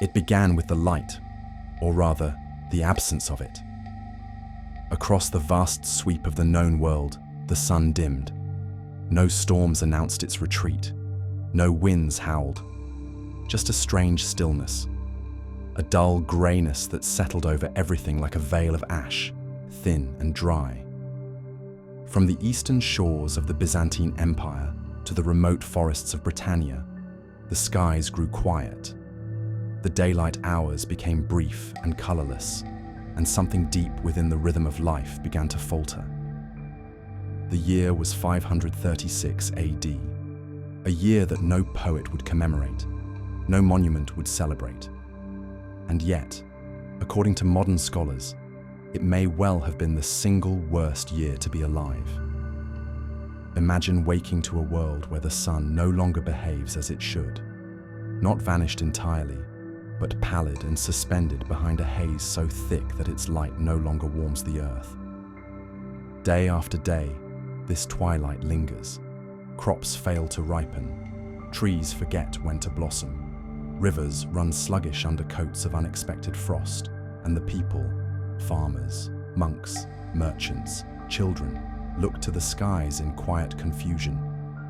It began with the light, or rather, the absence of it. Across the vast sweep of the known world, the sun dimmed. No storms announced its retreat. No winds howled. Just a strange stillness. A dull grayness that settled over everything like a veil of ash, thin and dry. From the eastern shores of the Byzantine Empire to the remote forests of Britannia, the skies grew quiet. The daylight hours became brief and colorless, and something deep within the rhythm of life began to falter. The year was 536 AD, a year that no poet would commemorate, no monument would celebrate. And yet, according to modern scholars, it may well have been the single worst year to be alive. Imagine waking to a world where the sun no longer behaves as it should, not vanished entirely, but pallid and suspended behind a haze so thick that its light no longer warms the earth. Day after day, this twilight lingers. Crops fail to ripen, trees forget when to blossom, rivers run sluggish under coats of unexpected frost, and the people, farmers, monks, merchants, children, look to the skies in quiet confusion,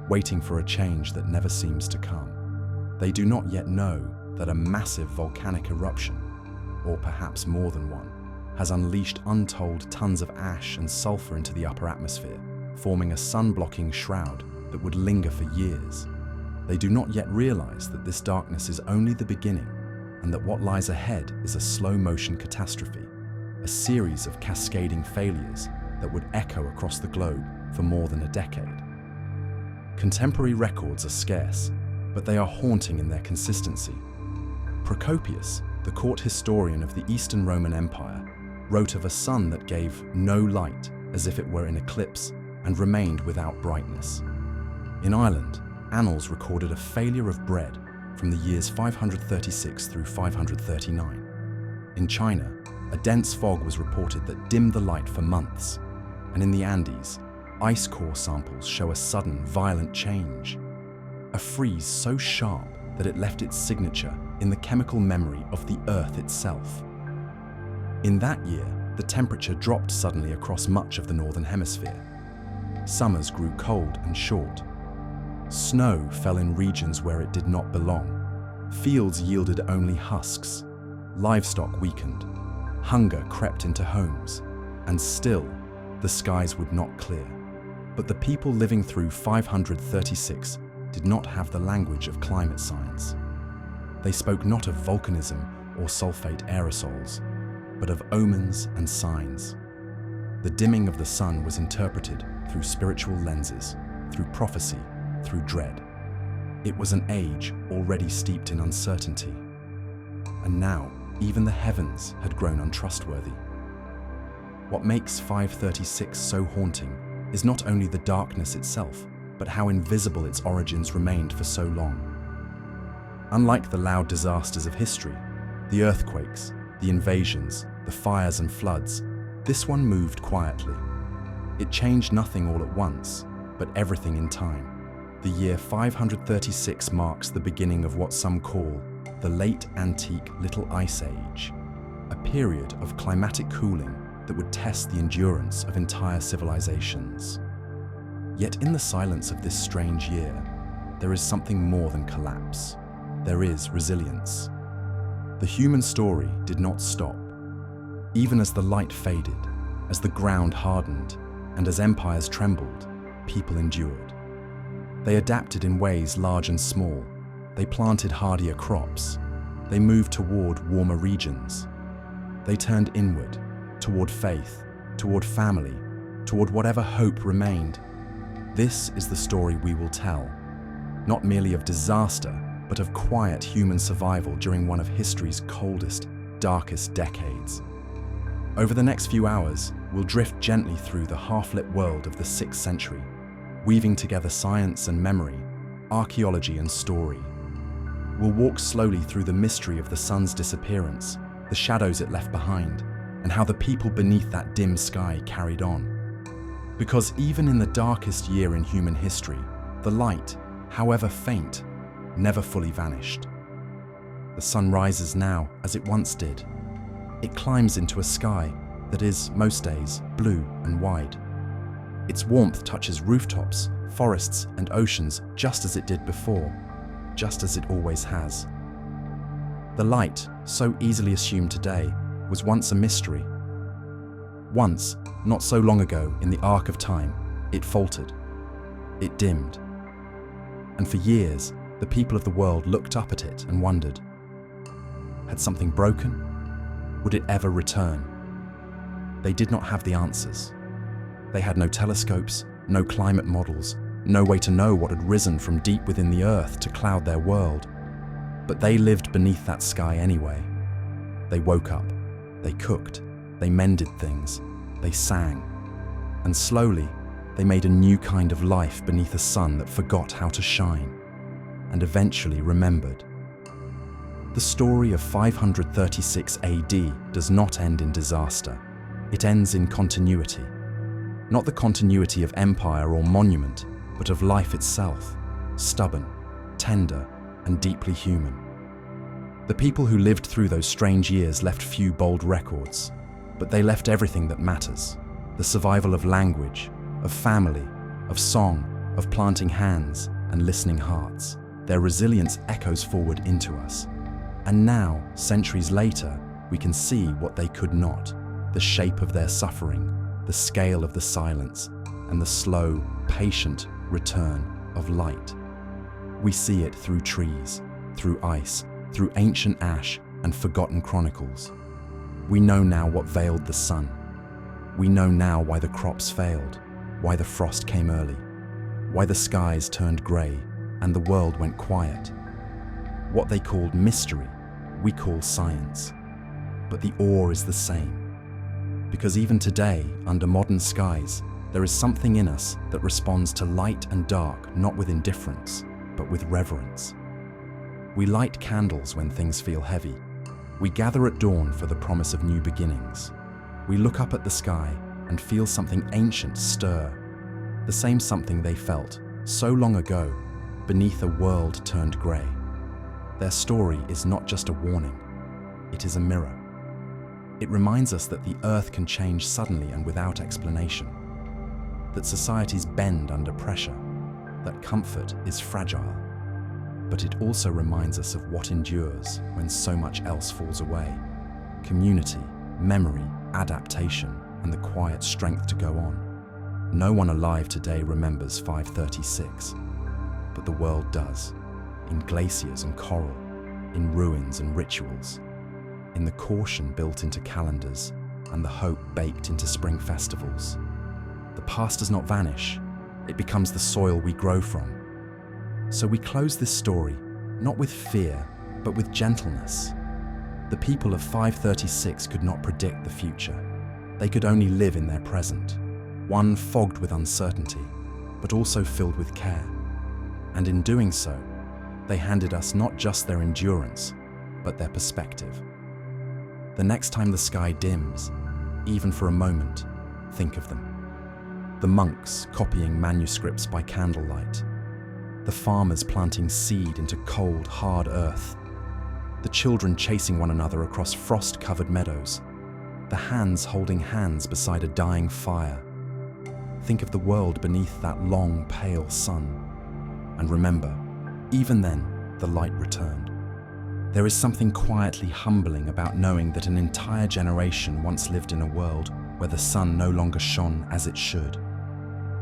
waiting for a change that never seems to come. They do not yet know that a massive volcanic eruption, or perhaps more than one, has unleashed untold tons of ash and sulfur into the upper atmosphere, forming a sun-blocking shroud that would linger for years. They do not yet realize that this darkness is only the beginning, and that what lies ahead is a slow-motion catastrophe, a series of cascading failures that would echo across the globe for more than a decade. Contemporary records are scarce, but they are haunting in their consistency. Procopius, the court historian of the Eastern Roman Empire, wrote of a sun that gave no light as if it were in eclipse and remained without brightness. In Ireland, annals recorded a failure of bread from the years 536 through 539. In China, a dense fog was reported that dimmed the light for months. And in the Andes, ice core samples show a sudden, violent change. A freeze so sharp that it left its signature in the chemical memory of the Earth itself. In that year, the temperature dropped suddenly across much of the Northern Hemisphere. Summers grew cold and short. Snow fell in regions where it did not belong. Fields yielded only husks. Livestock weakened. Hunger crept into homes. And still, the skies would not clear. But the people living through 536 did not have the language of climate science. They spoke not of volcanism or sulfate aerosols, but of omens and signs. The dimming of the sun was interpreted through spiritual lenses, through prophecy, through dread. It was an age already steeped in uncertainty. And now, even the heavens had grown untrustworthy. What makes 536 so haunting is not only the darkness itself, but how invisible its origins remained for so long. Unlike the loud disasters of history, the earthquakes, the invasions, the fires and floods, this one moved quietly. It changed nothing all at once, but everything in time. The year 536 marks the beginning of what some call the Late Antique Little Ice Age, a period of climatic cooling that would test the endurance of entire civilizations. Yet in the silence of this strange year, there is something more than collapse. There is resilience. The human story did not stop. Even as the light faded, as the ground hardened, and as empires trembled, people endured. They adapted in ways large and small. They planted hardier crops. They moved toward warmer regions. They turned inward, toward faith, toward family, toward whatever hope remained. This is the story we will tell, not merely of disaster, but of quiet human survival during one of history's coldest, darkest decades. Over the next few hours, we'll drift gently through the half-lit world of the 6th century, weaving together science and memory, archaeology and story. We'll walk slowly through the mystery of the sun's disappearance, the shadows it left behind, and how the people beneath that dim sky carried on. Because even in the darkest year in human history, the light, however faint, never fully vanished. The sun rises now as it once did. It climbs into a sky that is, most days, blue and wide. Its warmth touches rooftops, forests, and oceans just as it did before, just as it always has. The light, so easily assumed today, was once a mystery. Once, not so long ago, in the arc of time, it faltered. It dimmed. And for years, the people of the world looked up at it and wondered, had something broken? Would it ever return? They did not have the answers. They had no telescopes, no climate models, no way to know what had risen from deep within the earth to cloud their world. But they lived beneath that sky anyway. They woke up, they cooked, they mended things, they sang. And slowly, they made a new kind of life beneath a sun that forgot how to shine, and eventually remembered. The story of 536 AD does not end in disaster. It ends in continuity. Not the continuity of empire or monument, but of life itself, stubborn, tender, and deeply human. The people who lived through those strange years left few bold records, but they left everything that matters: the survival of language, of family, of song, of planting hands and listening hearts. Their resilience echoes forward into us. And now, centuries later, we can see what they could not: the shape of their suffering, the scale of the silence, and the slow, patient return of light. We see it through trees, through ice, through ancient ash and forgotten chronicles. We know now what veiled the sun. We know now why the crops failed, why the frost came early, why the skies turned grey and the world went quiet. What they called mystery, we call science. But the awe is the same. Because even today, under modern skies, there is something in us that responds to light and dark not with indifference, but with reverence. We light candles when things feel heavy. We gather at dawn for the promise of new beginnings. We look up at the sky and feel something ancient stir, the same something they felt so long ago beneath a world turned grey. Their story is not just a warning, it is a mirror. It reminds us that the earth can change suddenly and without explanation, that societies bend under pressure, that comfort is fragile. But it also reminds us of what endures when so much else falls away: community, memory, adaptation, and the quiet strength to go on. No one alive today remembers 536, but the world does, in glaciers and coral, in ruins and rituals, in the caution built into calendars and the hope baked into spring festivals. The past does not vanish, it becomes the soil we grow from. So we close this story, not with fear, but with gentleness. The people of 536 could not predict the future. They could only live in their present, one fogged with uncertainty, but also filled with care. And in doing so, they handed us not just their endurance, but their perspective. The next time the sky dims, even for a moment, think of them. The monks copying manuscripts by candlelight, the farmers planting seed into cold, hard earth, the children chasing one another across frost-covered meadows, the hands holding hands beside a dying fire. Think of the world beneath that long, pale sun. And remember, even then, the light returned. There is something quietly humbling about knowing that an entire generation once lived in a world where the sun no longer shone as it should.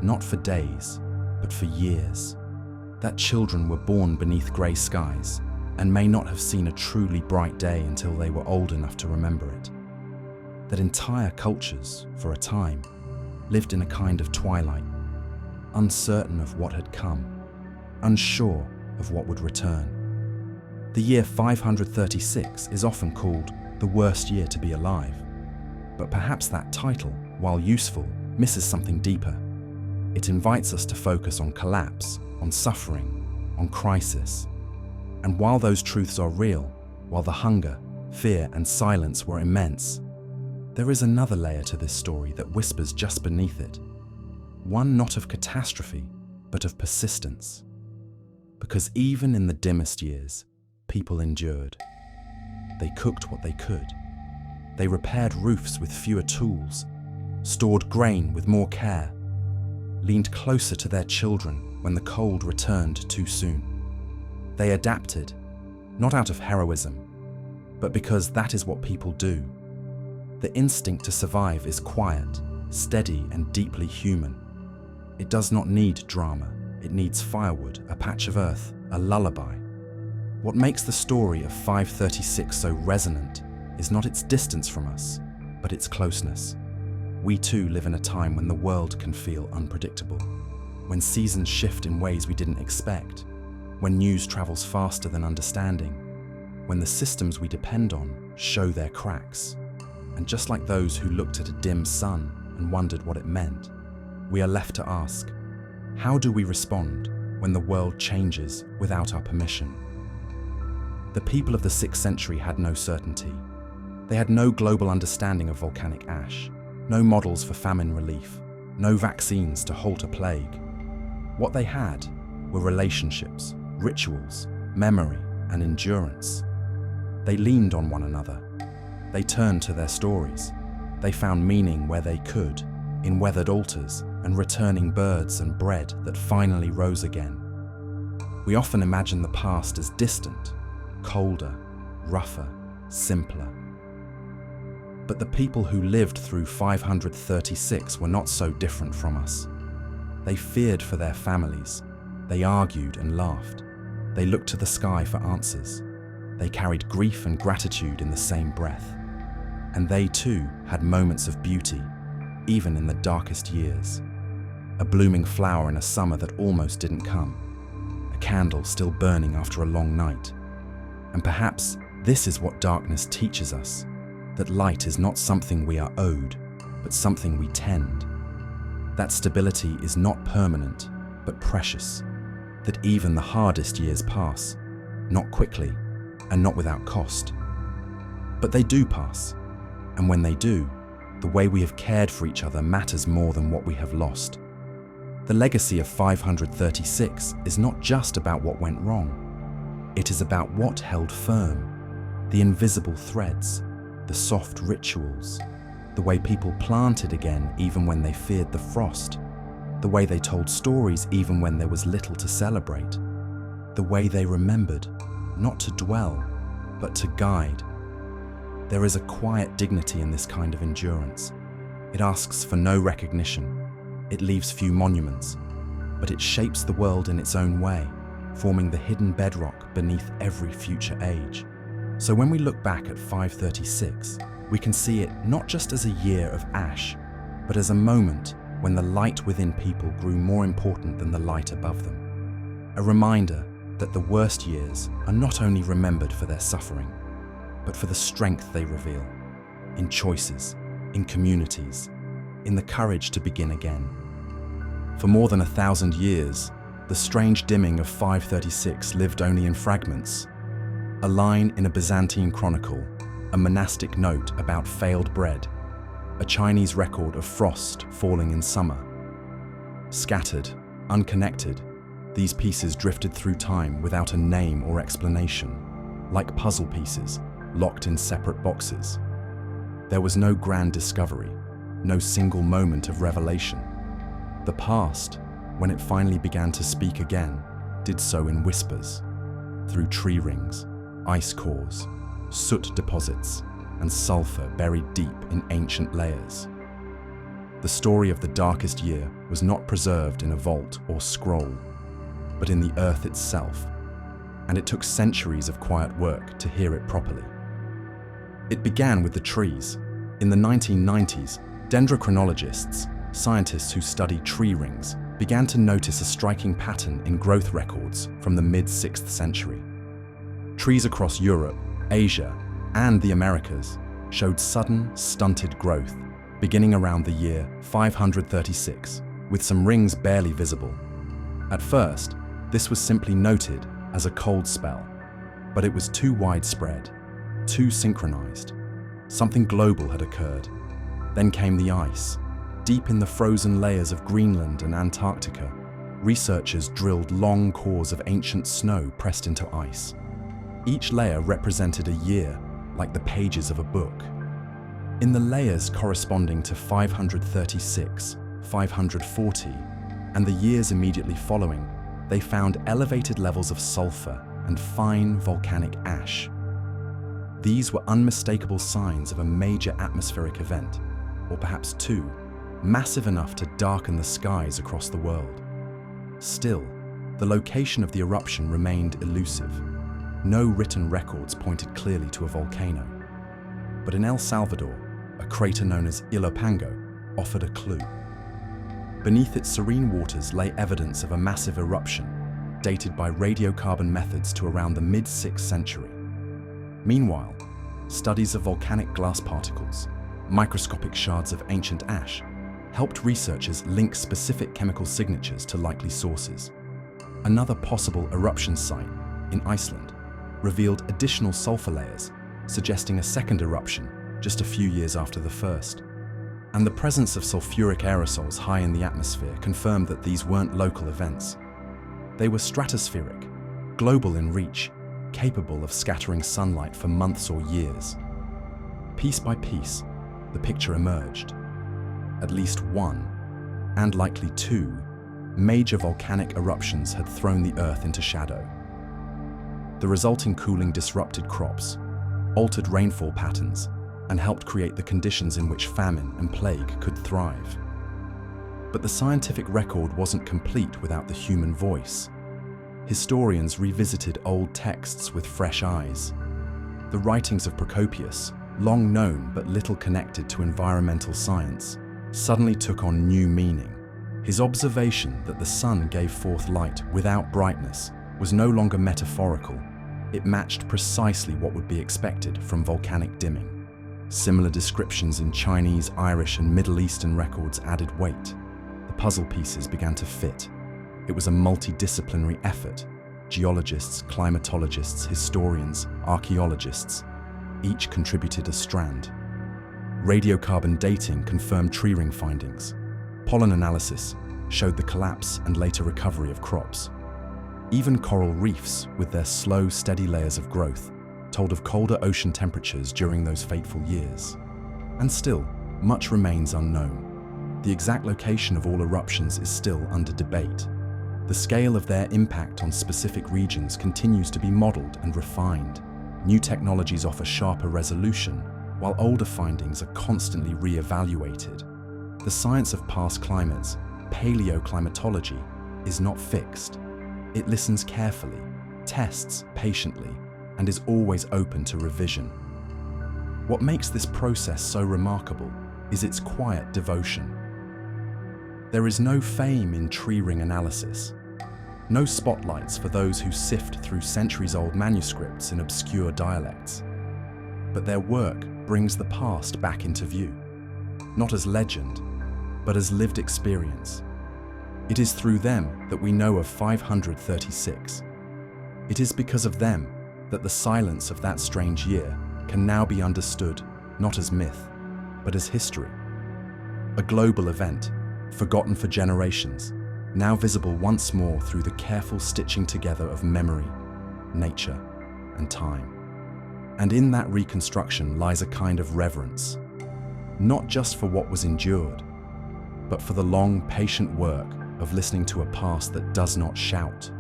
Not for days, but for years. That children were born beneath grey skies and may not have seen a truly bright day until they were old enough to remember it. That entire cultures, for a time, lived in a kind of twilight, uncertain of what had come, unsure of what would return. The year 536 is often called the worst year to be alive, but perhaps that title, while useful, misses something deeper. It invites us to focus on collapse, on suffering, on crisis. And while those truths are real, while the hunger, fear, and silence were immense, there is another layer to this story that whispers just beneath it. One not of catastrophe, but of persistence. Because even in the dimmest years, people endured. they cooked what they could. They repaired roofs with fewer tools, stored grain with more care, leaned closer to their children when the cold returned too soon. They adapted, not out of heroism, but because that is what people do. The instinct to survive is quiet, steady, and deeply human. It does not need drama. It needs firewood, a patch of earth, a lullaby. What makes the story of 536 so resonant is not its distance from us, but its closeness. We too live in a time when the world can feel unpredictable, when seasons shift in ways we didn't expect, when news travels faster than understanding, when the systems we depend on show their cracks. And just like those who looked at a dim sun and wondered what it meant, we are left to ask, how do we respond when the world changes without our permission? The people of the 6th century had no certainty. They had no global understanding of volcanic ash, no models for famine relief, no vaccines to halt a plague. What they had were relationships, rituals, memory, and endurance. They leaned on one another. They turned to their stories. They found meaning where they could, in weathered altars and returning birds and bread that finally rose again. We often imagine the past as distant, colder, rougher, simpler. But the people who lived through 536 were not so different from us. They feared for their families. They argued and laughed. They looked to the sky for answers. They carried grief and gratitude in the same breath. And they too had moments of beauty, even in the darkest years. A blooming flower in a summer that almost didn't come. A candle still burning after a long night. And perhaps this is what darkness teaches us, that light is not something we are owed, but something we tend. That stability is not permanent, but precious. That even the hardest years pass, not quickly and not without cost. But they do pass, and when they do, the way we have cared for each other matters more than what we have lost. The legacy of 536 is not just about what went wrong. It is about what held firm, the invisible threads, the soft rituals, the way people planted again even when they feared the frost, the way they told stories even when there was little to celebrate, the way they remembered, not to dwell, but to guide. There is a quiet dignity in this kind of endurance. It asks for no recognition. It leaves few monuments, but it shapes the world in its own way, forming the hidden bedrock beneath every future age. So when we look back at 536, we can see it not just as a year of ash, but as a moment when the light within people grew more important than the light above them. A reminder that the worst years are not only remembered for their suffering, but for the strength they reveal, in choices, in communities, in the courage to begin again. For more than 1,000 years, the strange dimming of 536 lived only in fragments. A line in a Byzantine chronicle, a monastic note about failed bread, a Chinese record of frost falling in summer. Scattered, unconnected, these pieces drifted through time without a name or explanation, like puzzle pieces locked in separate boxes. There was no grand discovery, no single moment of revelation. The past, when it finally began to speak again, did so in whispers, through tree rings, ice cores, soot deposits, and sulfur buried deep in ancient layers. The story of the darkest year was not preserved in a vault or scroll, but in the earth itself, and it took centuries of quiet work to hear it properly. It began with the trees. In the 1990s, dendrochronologists, scientists who study tree rings, began to notice a striking pattern in growth records from the mid-6th century. Trees across Europe, Asia, and the Americas showed sudden, stunted growth, beginning around the year 536, with some rings barely visible. At first, this was simply noted as a cold spell, but it was too widespread, too synchronized. Something global had occurred. Then came the ice. Deep in the frozen layers of Greenland and Antarctica, researchers drilled long cores of ancient snow pressed into ice. Each layer represented a year, like the pages of a book. In the layers corresponding to 536, 540, and the years immediately following, they found elevated levels of sulfur and fine volcanic ash. These were unmistakable signs of a major atmospheric event, or perhaps two, massive enough to darken the skies across the world. Still, the location of the eruption remained elusive. No written records pointed clearly to a volcano. But in El Salvador, a crater known as Ilopango offered a clue. Beneath its serene waters lay evidence of a massive eruption, dated by radiocarbon methods to around the mid-6th century. Meanwhile, studies of volcanic glass particles, microscopic shards of ancient ash, helped researchers link specific chemical signatures to likely sources. Another possible eruption site, in Iceland, revealed additional sulfur layers, suggesting a second eruption just a few years after the first. And the presence of sulfuric aerosols high in the atmosphere confirmed that these weren't local events. They were stratospheric, global in reach, capable of scattering sunlight for months or years. Piece by piece, the picture emerged. At least one, and likely two, major volcanic eruptions had thrown the Earth into shadow. The resulting cooling disrupted crops, altered rainfall patterns, and helped create the conditions in which famine and plague could thrive. But the scientific record wasn't complete without the human voice. Historians revisited old texts with fresh eyes. The writings of Procopius, long known but little connected to environmental science, suddenly took on new meaning. His observation that the sun gave forth light without brightness was no longer metaphorical. It matched precisely what would be expected from volcanic dimming. Similar descriptions in Chinese, Irish, and Middle Eastern records added weight. The puzzle pieces began to fit. It was a multidisciplinary effort. Geologists, climatologists, historians, archaeologists, each contributed a strand. Radiocarbon dating confirmed tree ring findings. Pollen analysis showed the collapse and later recovery of crops. Even coral reefs, with their slow, steady layers of growth, told of colder ocean temperatures during those fateful years. And still, much remains unknown. The exact location of all eruptions is still under debate. The scale of their impact on specific regions continues to be modeled and refined. New technologies offer sharper resolution, while older findings are constantly re-evaluated. The science of past climates, paleoclimatology, is not fixed. It listens carefully, tests patiently, and is always open to revision. What makes this process so remarkable is its quiet devotion. There is no fame in tree ring analysis, no spotlights for those who sift through centuries-old manuscripts in obscure dialects. But their work brings the past back into view, not as legend, but as lived experience. It is through them that we know of 536. It is because of them that the silence of that strange year can now be understood not as myth, but as history. A global event, forgotten for generations, now visible once more through the careful stitching together of memory, nature, and time. And in that reconstruction lies a kind of reverence, not just for what was endured, but for the long, patient work of listening to a past that does not shout.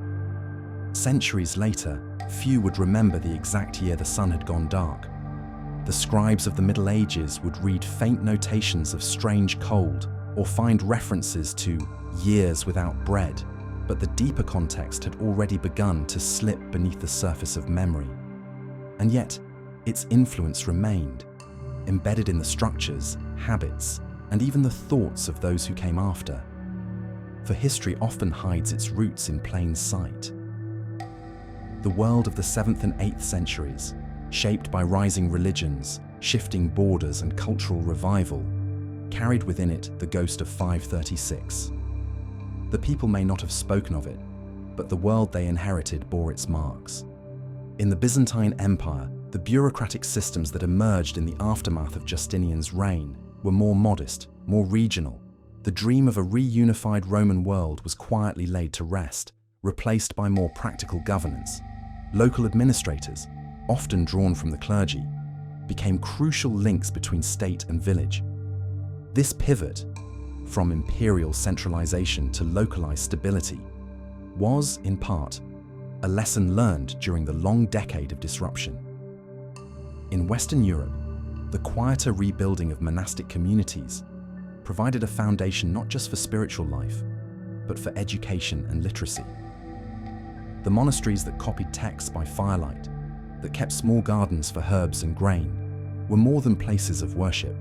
Centuries later, few would remember the exact year the sun had gone dark. The scribes of the Middle Ages would read faint notations of strange cold or find references to years without bread, but the deeper context had already begun to slip beneath the surface of memory. And yet, its influence remained, embedded in the structures, habits, and even the thoughts of those who came after. For history often hides its roots in plain sight. The world of the 7th and 8th centuries, shaped by rising religions, shifting borders, and cultural revival, carried within it the ghost of 536. The people may not have spoken of it, but the world they inherited bore its marks. In the Byzantine Empire, the bureaucratic systems that emerged in the aftermath of Justinian's reign were more modest, more regional. The dream of a reunified Roman world was quietly laid to rest, replaced by more practical governance. Local administrators, often drawn from the clergy, became crucial links between state and village. This pivot, from imperial centralization to localized stability, was, in part, a lesson learned during the long decade of disruption. In Western Europe, the quieter rebuilding of monastic communities provided a foundation not just for spiritual life, but for education and literacy. The monasteries that copied texts by firelight, that kept small gardens for herbs and grain, were more than places of worship.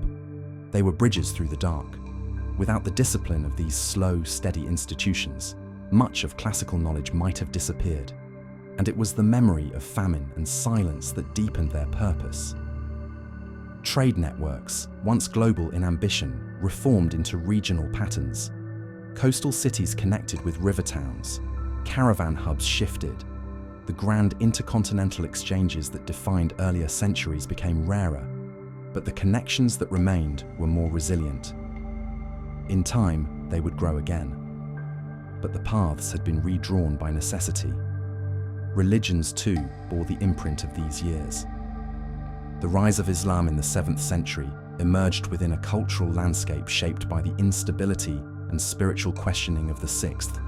They were bridges through the dark. Without the discipline of these slow, steady institutions, much of classical knowledge might have disappeared, and it was the memory of famine and silence that deepened their purpose. Trade networks, once global in ambition, reformed into regional patterns. Coastal cities connected with river towns. Caravan hubs shifted. The grand intercontinental exchanges that defined earlier centuries became rarer, but the connections that remained were more resilient. In time, they would grow again. But the paths had been redrawn by necessity. Religions, too, bore the imprint of these years. The rise of Islam in the 7th century emerged within a cultural landscape shaped by the instability and spiritual questioning of the 6th.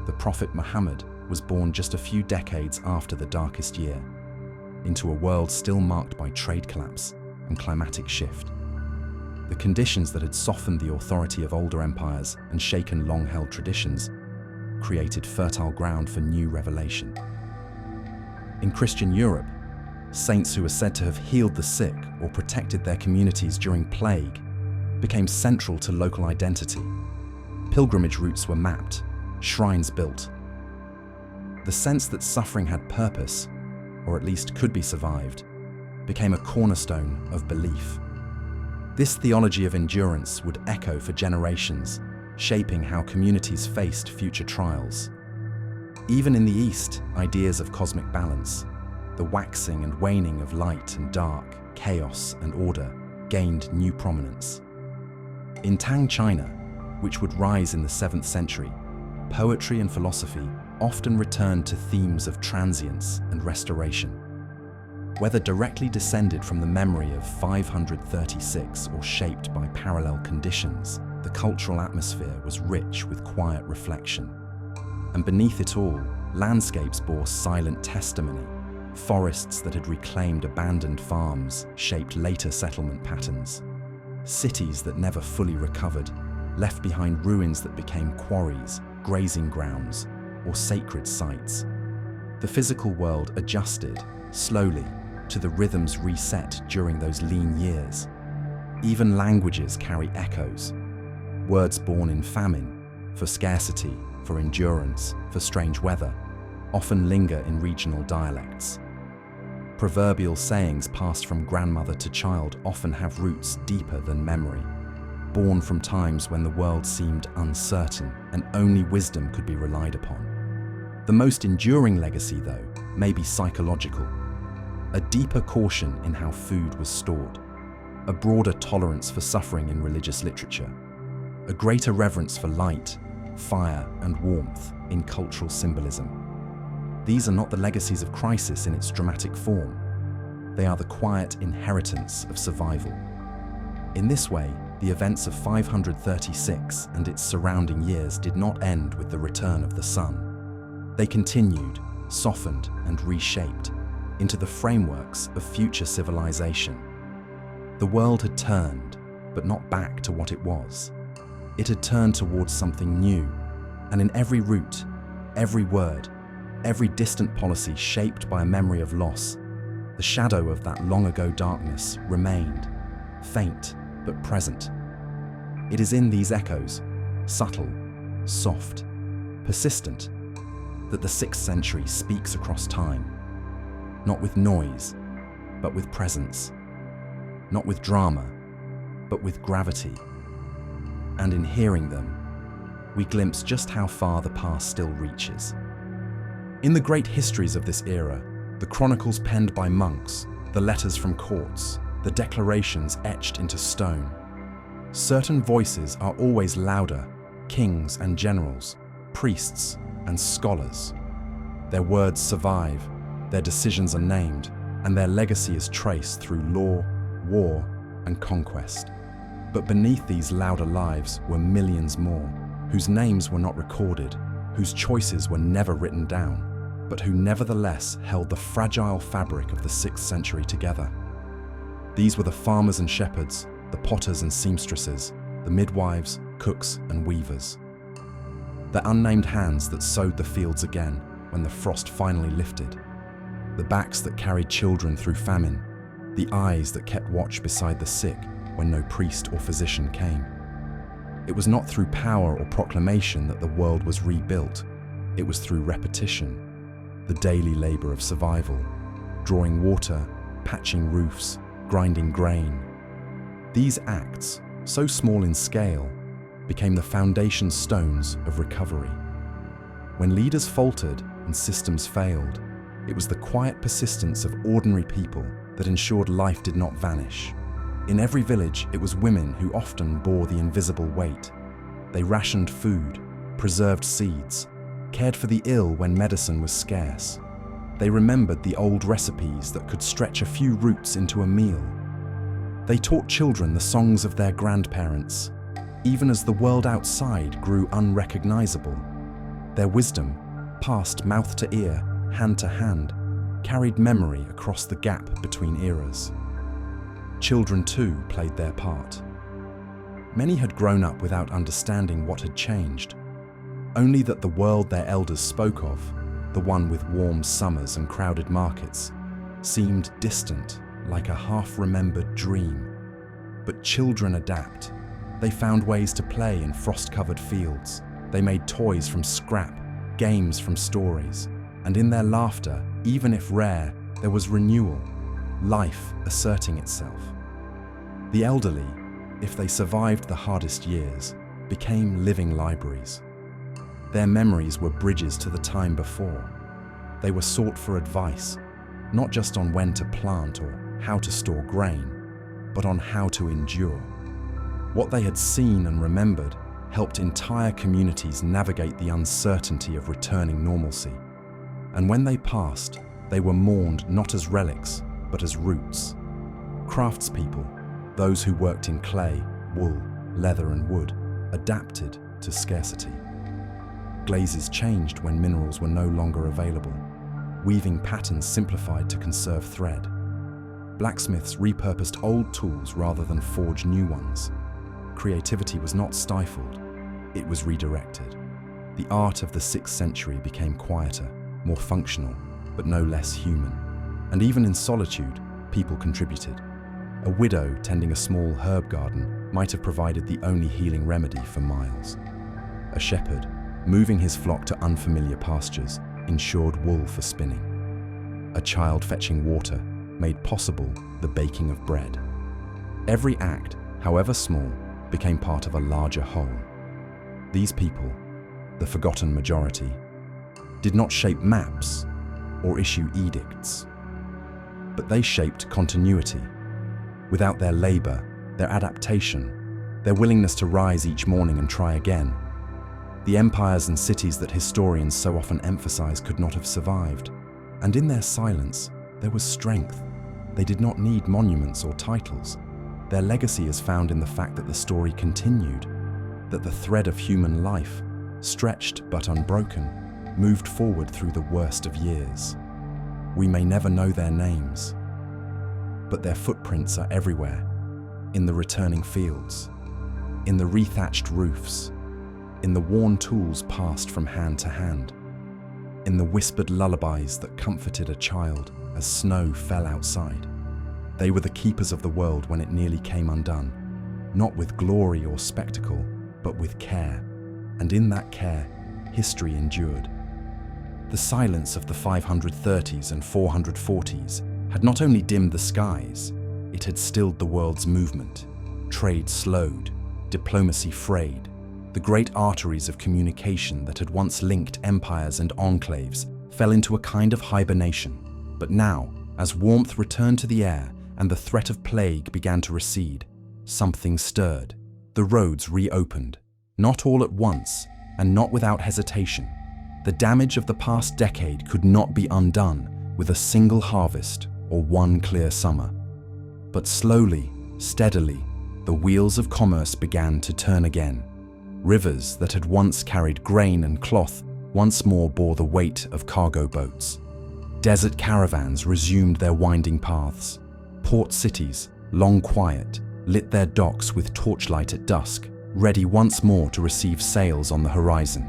The Prophet Muhammad was born just a few decades after the darkest year, into a world still marked by trade collapse and climatic shift. The conditions that had softened the authority of older empires and shaken long-held traditions created fertile ground for new revelation. In Christian Europe, saints who were said to have healed the sick or protected their communities during plague became central to local identity. Pilgrimage routes were mapped, shrines built. The sense that suffering had purpose, or at least could be survived, became a cornerstone of belief. This theology of endurance would echo for generations, shaping how communities faced future trials. Even in the East, ideas of cosmic balance, the waxing and waning of light and dark, chaos and order, gained new prominence. In Tang China, which would rise in the 7th century, poetry and philosophy often returned to themes of transience and restoration. Whether directly descended from the memory of 536 or shaped by parallel conditions, the cultural atmosphere was rich with quiet reflection. And beneath it all, landscapes bore silent testimony. Forests that had reclaimed abandoned farms shaped later settlement patterns. Cities that never fully recovered left behind ruins that became quarries, grazing grounds, or sacred sites. The physical world adjusted, slowly, to the rhythms reset during those lean years. Even languages carry echoes. Words born in famine, for scarcity, for endurance, for strange weather, often linger in regional dialects. Proverbial sayings passed from grandmother to child often have roots deeper than memory, born from times when the world seemed uncertain and only wisdom could be relied upon. The most enduring legacy, though, may be psychological. A deeper caution in how food was stored, a broader tolerance for suffering in religious literature, a greater reverence for light, fire, and warmth in cultural symbolism. These are not the legacies of crisis in its dramatic form. They are the quiet inheritance of survival. In this way, the events of 536 and its surrounding years did not end with the return of the sun. They continued, softened, and reshaped into the frameworks of future civilization. The world had turned, but not back to what it was. It had turned towards something new, and in every route, every word, every distant policy shaped by a memory of loss, the shadow of that long-ago darkness remained, faint but present. It is in these echoes, subtle, soft, persistent, that the 6th century speaks across time, not with noise, but with presence, not with drama, but with gravity. And in hearing them, we glimpse just how far the past still reaches. In the great histories of this era, the chronicles penned by monks, the letters from courts, the declarations etched into stone, certain voices are always louder: kings and generals, priests and scholars. Their words survive, their decisions are named, and their legacy is traced through law, war, and conquest. But beneath these louder lives were millions more, whose names were not recorded, whose choices were never written down, but who nevertheless held the fragile fabric of the 6th century together. These were the farmers and shepherds, the potters and seamstresses, the midwives, cooks and weavers. The unnamed hands that sowed the fields again when the frost finally lifted, the backs that carried children through famine, the eyes that kept watch beside the sick when no priest or physician came. It was not through power or proclamation that the world was rebuilt. It was through repetition, the daily labor of survival, drawing water, patching roofs, grinding grain. These acts, so small in scale, became the foundation stones of recovery. When leaders faltered and systems failed, it was the quiet persistence of ordinary people that ensured life did not vanish. In every village, it was women who often bore the invisible weight. They rationed food, preserved seeds, cared for the ill when medicine was scarce. They remembered the old recipes that could stretch a few roots into a meal. They taught children the songs of their grandparents, even as the world outside grew unrecognizable. Their wisdom, passed mouth to ear, hand to hand, carried memory across the gap between eras. Children too played their part. Many had grown up without understanding what had changed, only that the world their elders spoke of, the one with warm summers and crowded markets, seemed distant, like a half-remembered dream. But children adapt. They found ways to play in frost-covered fields. They made toys from scrap, games from stories, and in their laughter, even if rare, there was renewal, life asserting itself. The elderly, if they survived the hardest years, became living libraries. Their memories were bridges to the time before. They were sought for advice, not just on when to plant or how to store grain, but on how to endure. What they had seen and remembered helped entire communities navigate the uncertainty of returning normalcy. And when they passed, they were mourned not as relics, but as roots. Craftspeople, those who worked in clay, wool, leather and wood, adapted to scarcity. Glazes changed when minerals were no longer available. Weaving patterns simplified to conserve thread. Blacksmiths repurposed old tools rather than forge new ones. Creativity was not stifled, it was redirected. The art of the 6th century became quieter, more functional, but no less human. And even in solitude, people contributed. A widow tending a small herb garden might have provided the only healing remedy for miles. A shepherd, moving his flock to unfamiliar pastures, ensured wool for spinning. A child fetching water made possible the baking of bread. Every act, however small, became part of a larger whole. These people, the forgotten majority, did not shape maps or issue edicts, but they shaped continuity. Without their labor, their adaptation, their willingness to rise each morning and try again, the empires and cities that historians so often emphasize could not have survived. And in their silence, there was strength. They did not need monuments or titles. Their legacy is found in the fact that the story continued, that the thread of human life, stretched but unbroken, moved forward through the worst of years. We may never know their names, but their footprints are everywhere, in the returning fields, in the rethatched roofs, in the worn tools passed from hand to hand, in the whispered lullabies that comforted a child as snow fell outside. They were the keepers of the world when it nearly came undone, not with glory or spectacle, but with care. And in that care, history endured. The silence of the 530s and 440s had not only dimmed the skies, it had stilled the world's movement. Trade slowed, diplomacy frayed. The great arteries of communication that had once linked empires and enclaves fell into a kind of hibernation. But now, as warmth returned to the air and the threat of plague began to recede, something stirred. The roads reopened, not all at once and not without hesitation. The damage of the past decade could not be undone with a single harvest or one clear summer. But slowly, steadily, the wheels of commerce began to turn again. Rivers that had once carried grain and cloth once more bore the weight of cargo boats. Desert caravans resumed their winding paths. Port cities, long quiet, lit their docks with torchlight at dusk, ready once more to receive sails on the horizon.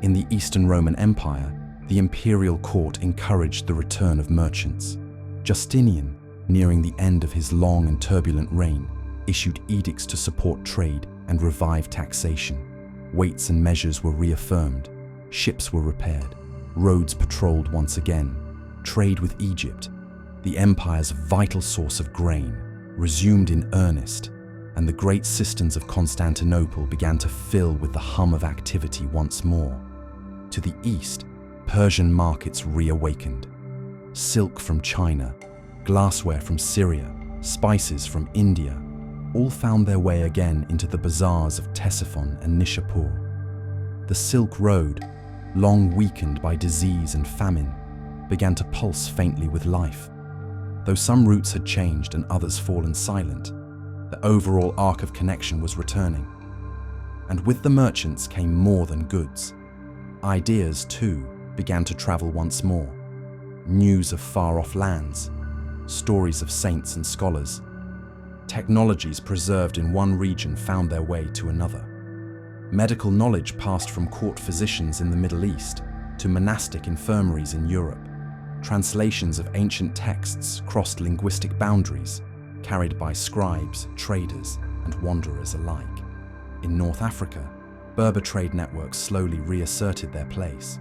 In the Eastern Roman Empire, the imperial court encouraged the return of merchants. Justinian, nearing the end of his long and turbulent reign, issued edicts to support trade and revive taxation. Weights and measures were reaffirmed, ships were repaired, roads patrolled once again. Trade with Egypt, the empire's vital source of grain, resumed in earnest, and the great cisterns of Constantinople began to fill with the hum of activity once more. To the east, Persian markets reawakened. Silk from China, glassware from Syria, spices from India, all found their way again into the bazaars of Ctesiphon and Nishapur. The Silk Road, long weakened by disease and famine, began to pulse faintly with life. Though some routes had changed and others fallen silent, the overall arc of connection was returning. And with the merchants came more than goods. Ideas, too, began to travel once more. News of far-off lands, stories of saints and scholars. Technologies preserved in one region found their way to another. Medical knowledge passed from court physicians in the Middle East to monastic infirmaries in Europe. Translations of ancient texts crossed linguistic boundaries, carried by scribes, traders, and wanderers alike. In North Africa, Berber trade networks slowly reasserted their place.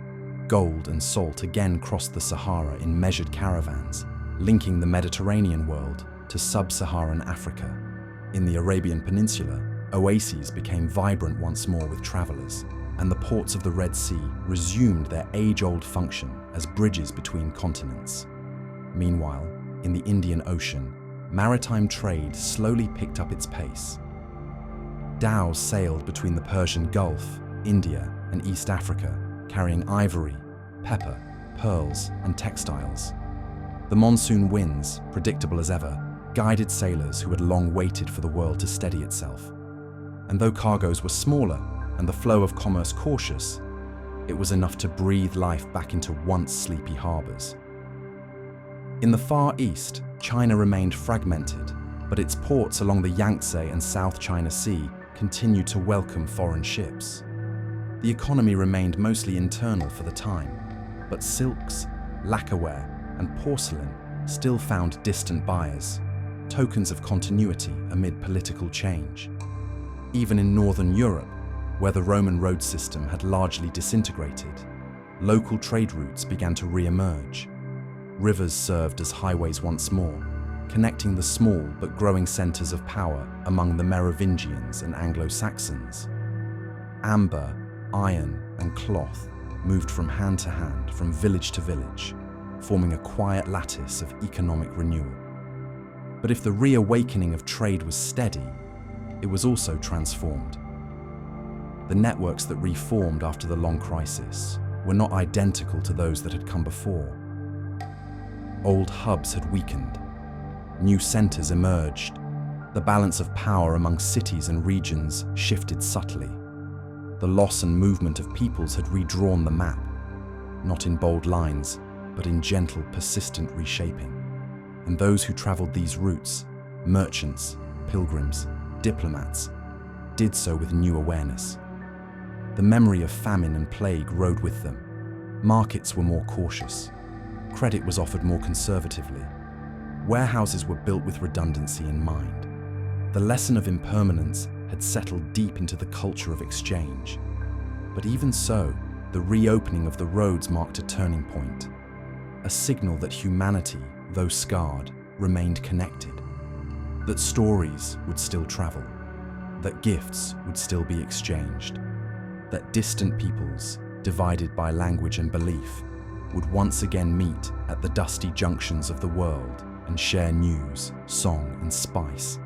Gold and salt again crossed the Sahara in measured caravans, linking the Mediterranean world to sub-Saharan Africa. In the Arabian Peninsula, oases became vibrant once more with travelers, and the ports of the Red Sea resumed their age-old function as bridges between continents. Meanwhile, in the Indian Ocean, maritime trade slowly picked up its pace. Dhows sailed between the Persian Gulf, India, and East Africa, carrying ivory, pepper, pearls, and textiles. The monsoon winds, predictable as ever, guided sailors who had long waited for the world to steady itself. And though cargoes were smaller and the flow of commerce cautious, it was enough to breathe life back into once sleepy harbors. In the Far East, China remained fragmented, but its ports along the Yangtze and South China Sea continued to welcome foreign ships. The economy remained mostly internal for the time, but silks, lacquerware, and porcelain still found distant buyers, tokens of continuity amid political change. Even in Northern Europe, where the Roman road system had largely disintegrated, local trade routes began to re-emerge. Rivers served as highways once more, connecting the small but growing centers of power among the Merovingians and Anglo-Saxons. Amber, iron, and cloth moved from hand to hand, from village to village, forming a quiet lattice of economic renewal. But if the reawakening of trade was steady, it was also transformed. The networks that reformed after the long crisis were not identical to those that had come before. Old hubs had weakened. New centers emerged. The balance of power among cities and regions shifted subtly. The loss and movement of peoples had redrawn the map, not in bold lines, but in gentle, persistent reshaping. And those who traveled these routes, merchants, pilgrims, diplomats, did so with new awareness. The memory of famine and plague rode with them. Markets were more cautious. Credit was offered more conservatively. Warehouses were built with redundancy in mind. The lesson of impermanence had settled deep into the culture of exchange. But even so, the reopening of the roads marked a turning point, a signal that humanity, though scarred, remained connected, that stories would still travel, that gifts would still be exchanged, that distant peoples, divided by language and belief, would once again meet at the dusty junctions of the world and share news, song, and spice.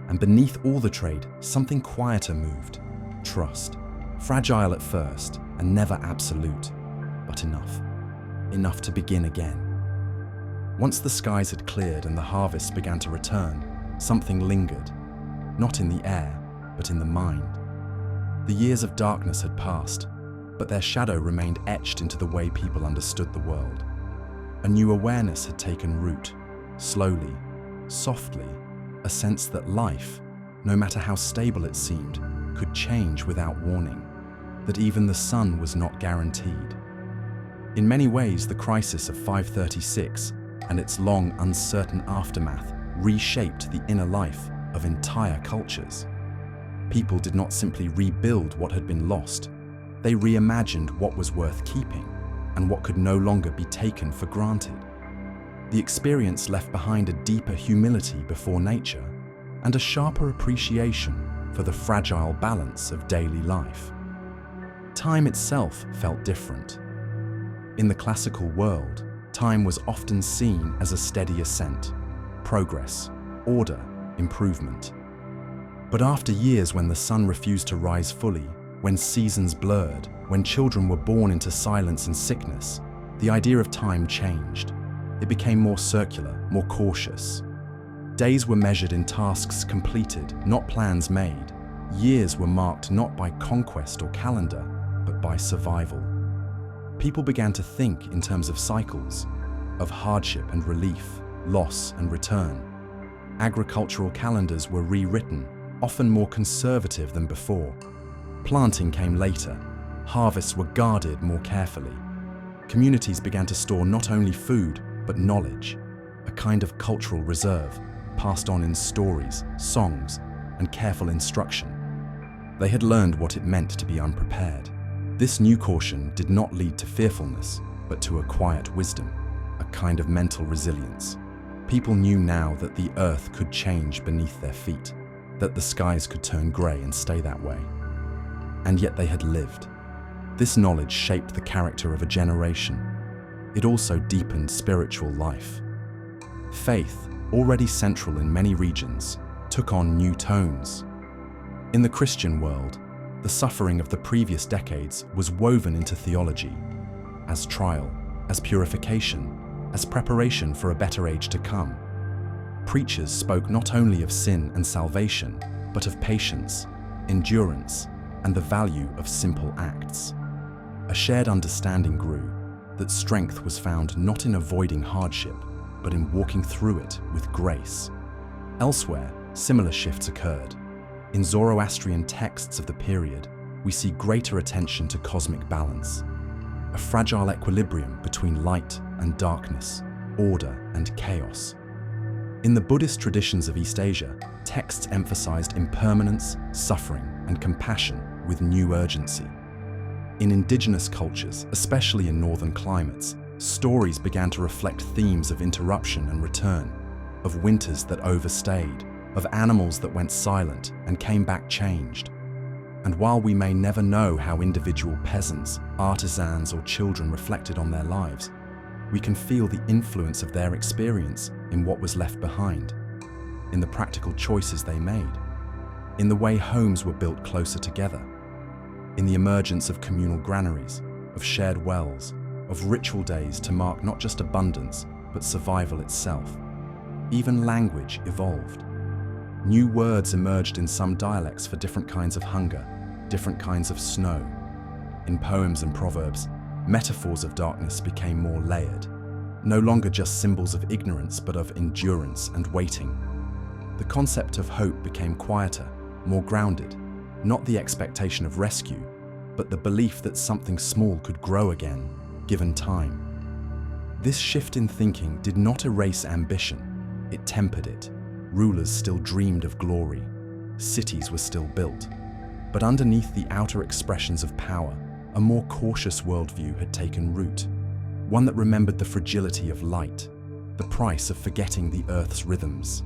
And beneath all the trade, something quieter moved: trust. Fragile at first, and never absolute, but enough. Enough to begin again. Once the skies had cleared and the harvest began to return, something lingered, not in the air, but in the mind. The years of darkness had passed, but their shadow remained etched into the way people understood the world. A new awareness had taken root, slowly, softly, a sense that life, no matter how stable it seemed, could change without warning, that even the sun was not guaranteed. In many ways, the crisis of 536 and its long, uncertain aftermath reshaped the inner life of entire cultures. People did not simply rebuild what had been lost, they reimagined what was worth keeping and what could no longer be taken for granted. The experience left behind a deeper humility before nature and a sharper appreciation for the fragile balance of daily life. Time itself felt different. In the classical world, time was often seen as a steady ascent, progress, order, improvement. But after years when the sun refused to rise fully, when seasons blurred, when children were born into silence and sickness, the idea of time changed. It became more circular, more cautious. Days were measured in tasks completed, not plans made. Years were marked not by conquest or calendar, but by survival. People began to think in terms of cycles, of hardship and relief, loss and return. Agricultural calendars were rewritten, often more conservative than before. Planting came later. Harvests were guarded more carefully. Communities began to store not only food, but knowledge, a kind of cultural reserve, passed on in stories, songs, and careful instruction. They had learned what it meant to be unprepared. This new caution did not lead to fearfulness, but to a quiet wisdom, a kind of mental resilience. People knew now that the earth could change beneath their feet, that the skies could turn grey and stay that way. And yet they had lived. This knowledge shaped the character of a generation. It also deepened spiritual life. Faith, already central in many regions, took on new tones. In the Christian world, the suffering of the previous decades was woven into theology, as trial, as purification, as preparation for a better age to come. Preachers spoke not only of sin and salvation, but of patience, endurance, and the value of simple acts. A shared understanding grew that strength was found not in avoiding hardship, but in walking through it with grace. Elsewhere, similar shifts occurred. In Zoroastrian texts of the period, we see greater attention to cosmic balance, a fragile equilibrium between light and darkness, order and chaos. In the Buddhist traditions of East Asia, texts emphasized impermanence, suffering, and compassion with new urgency. In indigenous cultures, especially in northern climates, stories began to reflect themes of interruption and return, of winters that overstayed, of animals that went silent and came back changed. And while we may never know how individual peasants, artisans, or children reflected on their lives, we can feel the influence of their experience in what was left behind, in the practical choices they made, in the way homes were built closer together, in the emergence of communal granaries, of shared wells, of ritual days to mark not just abundance, but survival itself. Even language evolved. New words emerged in some dialects for different kinds of hunger, different kinds of snow. In poems and proverbs, metaphors of darkness became more layered, no longer just symbols of ignorance, but of endurance and waiting. The concept of hope became quieter, more grounded, not the expectation of rescue, but the belief that something small could grow again, given time. This shift in thinking did not erase ambition, it tempered it. Rulers still dreamed of glory, cities were still built, but underneath the outer expressions of power, a more cautious worldview had taken root, one that remembered the fragility of light, the price of forgetting the Earth's rhythms.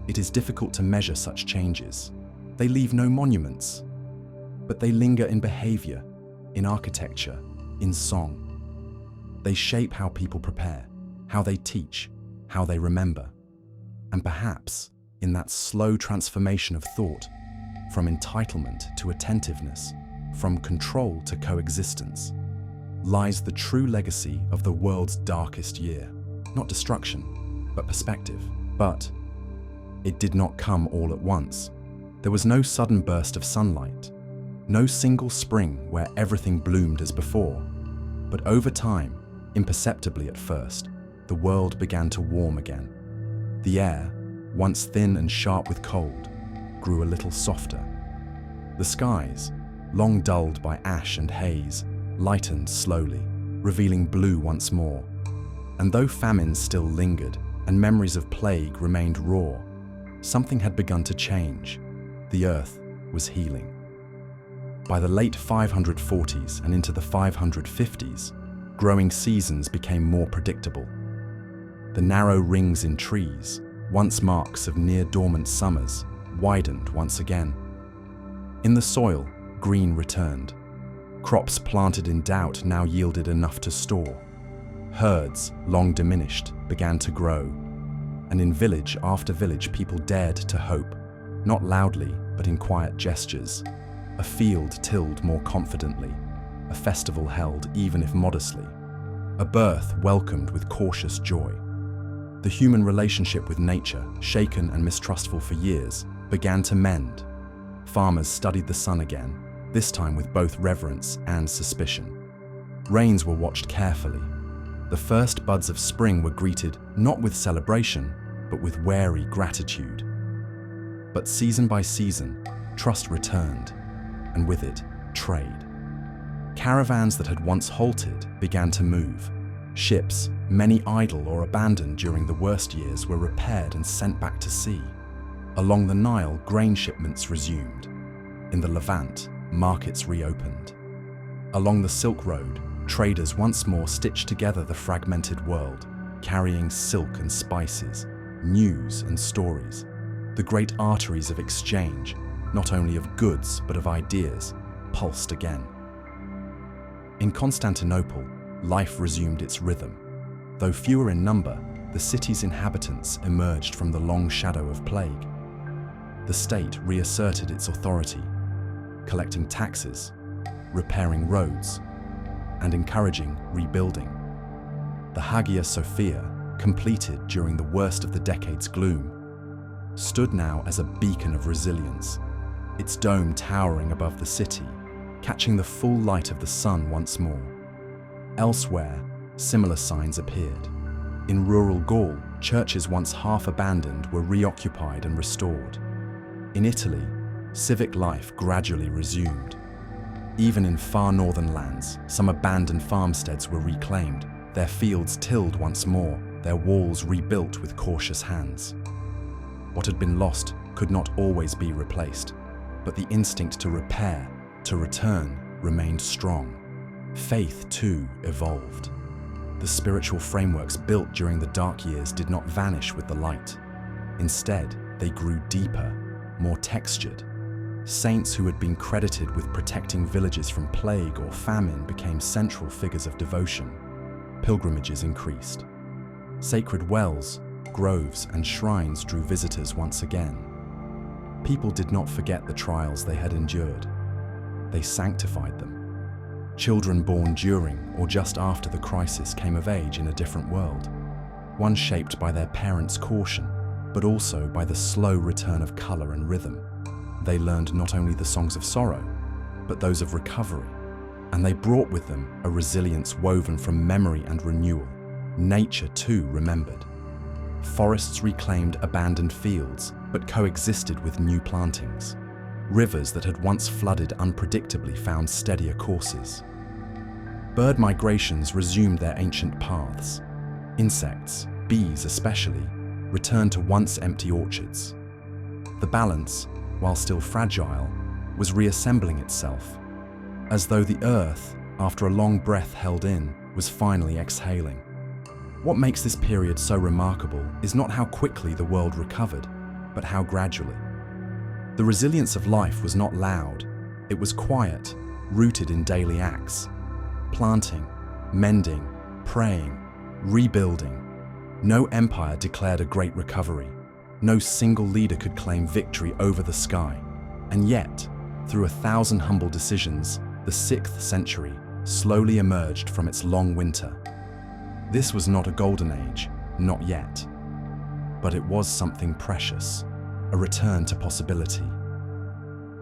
It is difficult to measure such changes. They leave no monuments, but they linger in behavior, in architecture, in song. They shape how people prepare, how they teach, how they remember. And perhaps, in that slow transformation of thought, from entitlement to attentiveness, from control to coexistence, lies the true legacy of the world's darkest year. not destruction, but perspective. But it did not come all at once. There was no sudden burst of sunlight, no single spring where everything bloomed as before. But over time, imperceptibly at first, the world began to warm again. The air, once thin and sharp with cold, grew a little softer. The skies, long dulled by ash and haze, lightened slowly, revealing blue once more. And though famines still lingered and memories of plague remained raw, something had begun to change. The earth was healing. By the late 540s and into the 550s, growing seasons became more predictable. The narrow rings in trees, once marks of near-dormant summers, widened once again. In the soil, green returned. Crops planted in doubt now yielded enough to store. Herds, long diminished, began to grow. And in village after village, people dared to hope, not loudly, but in quiet gestures. A field tilled more confidently, a festival held even if modestly, a birth welcomed with cautious joy. The human relationship with nature, shaken and mistrustful for years, began to mend. Farmers studied the sun again, this time with both reverence and suspicion. Rains were watched carefully. The first buds of spring were greeted not with celebration, but with wary gratitude. But season by season, trust returned, and with it, trade. Caravans that had once halted began to move. Ships, many idle or abandoned during the worst years, were repaired and sent back to sea. Along the Nile, grain shipments resumed. In the Levant, markets reopened. Along the Silk Road, traders once more stitched together the fragmented world, carrying silk and spices, news and stories. The great arteries of exchange, not only of goods but of ideas, pulsed again. In Constantinople, life resumed its rhythm. Though fewer in number, the city's inhabitants emerged from the long shadow of plague. The state reasserted its authority, collecting taxes, repairing roads, and encouraging rebuilding. The Hagia Sophia, completed during the worst of the decade's gloom, stood now as a beacon of resilience, its dome towering above the city, catching the full light of the sun once more. Elsewhere, similar signs appeared. In rural Gaul, churches once half abandoned were reoccupied and restored. In Italy, civic life gradually resumed. Even in far northern lands, some abandoned farmsteads were reclaimed, their fields tilled once more, their walls rebuilt with cautious hands. What had been lost could not always be replaced, but the instinct to repair, to return, remained strong. Faith, too, evolved. The spiritual frameworks built during the dark years did not vanish with the light. Instead, they grew deeper, more textured. Saints who had been credited with protecting villages from plague or famine became central figures of devotion. Pilgrimages increased. Sacred wells, groves, and shrines drew visitors once again. People did not forget the trials they had endured. They sanctified them. Children born during or just after the crisis came of age in a different world, one shaped by their parents' caution, but also by the slow return of color and rhythm. They learned not only the songs of sorrow, but those of recovery, and they brought with them a resilience woven from memory and renewal. Nature, too, remembered. Forests reclaimed abandoned fields, but coexisted with new plantings. Rivers that had once flooded unpredictably found steadier courses. Bird migrations resumed their ancient paths. Insects, bees especially, returned to once empty orchards. The balance, while still fragile, was reassembling itself, as though the earth, after a long breath held in, was finally exhaling. What makes this period so remarkable is not how quickly the world recovered, but how gradually. The resilience of life was not loud, it was quiet, rooted in daily acts. Planting, mending, praying, rebuilding. No empire declared a great recovery. No single leader could claim victory over the sky. And yet, through 1,000 humble decisions, the 6th century slowly emerged from its long winter. This was not a golden age, Not yet. But it was something precious, a return to possibility.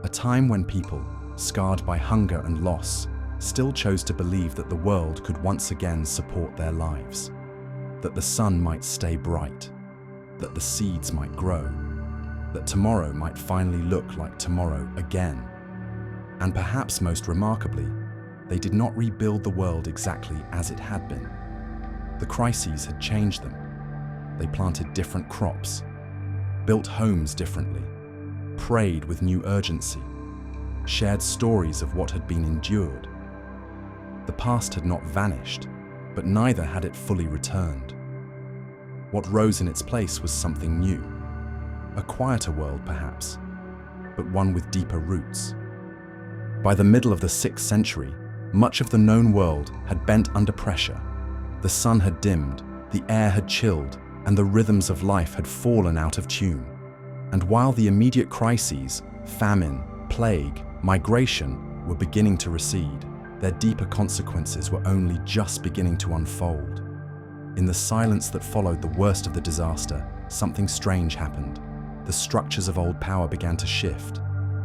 A time when people, scarred by hunger and loss, still chose to believe that the world could once again support their lives, that the sun might stay bright, that the seeds might grow, that tomorrow might finally look like tomorrow again. And perhaps most remarkably, they did not rebuild the world exactly as it had been. The crises had changed them. They planted different crops, built homes differently, prayed with new urgency, shared stories of what had been endured. The past had not vanished, but neither had it fully returned. What rose in its place was something new, a quieter world perhaps, but one with deeper roots. By the middle of the 6th century, much of the known world had bent under pressure. The sun had dimmed, the air had chilled, and the rhythms of life had fallen out of tune. And while the immediate crises, famine, plague, migration, were beginning to recede, their deeper consequences were only just beginning to unfold. In the silence that followed the worst of the disaster, something strange happened. The structures of old power began to shift,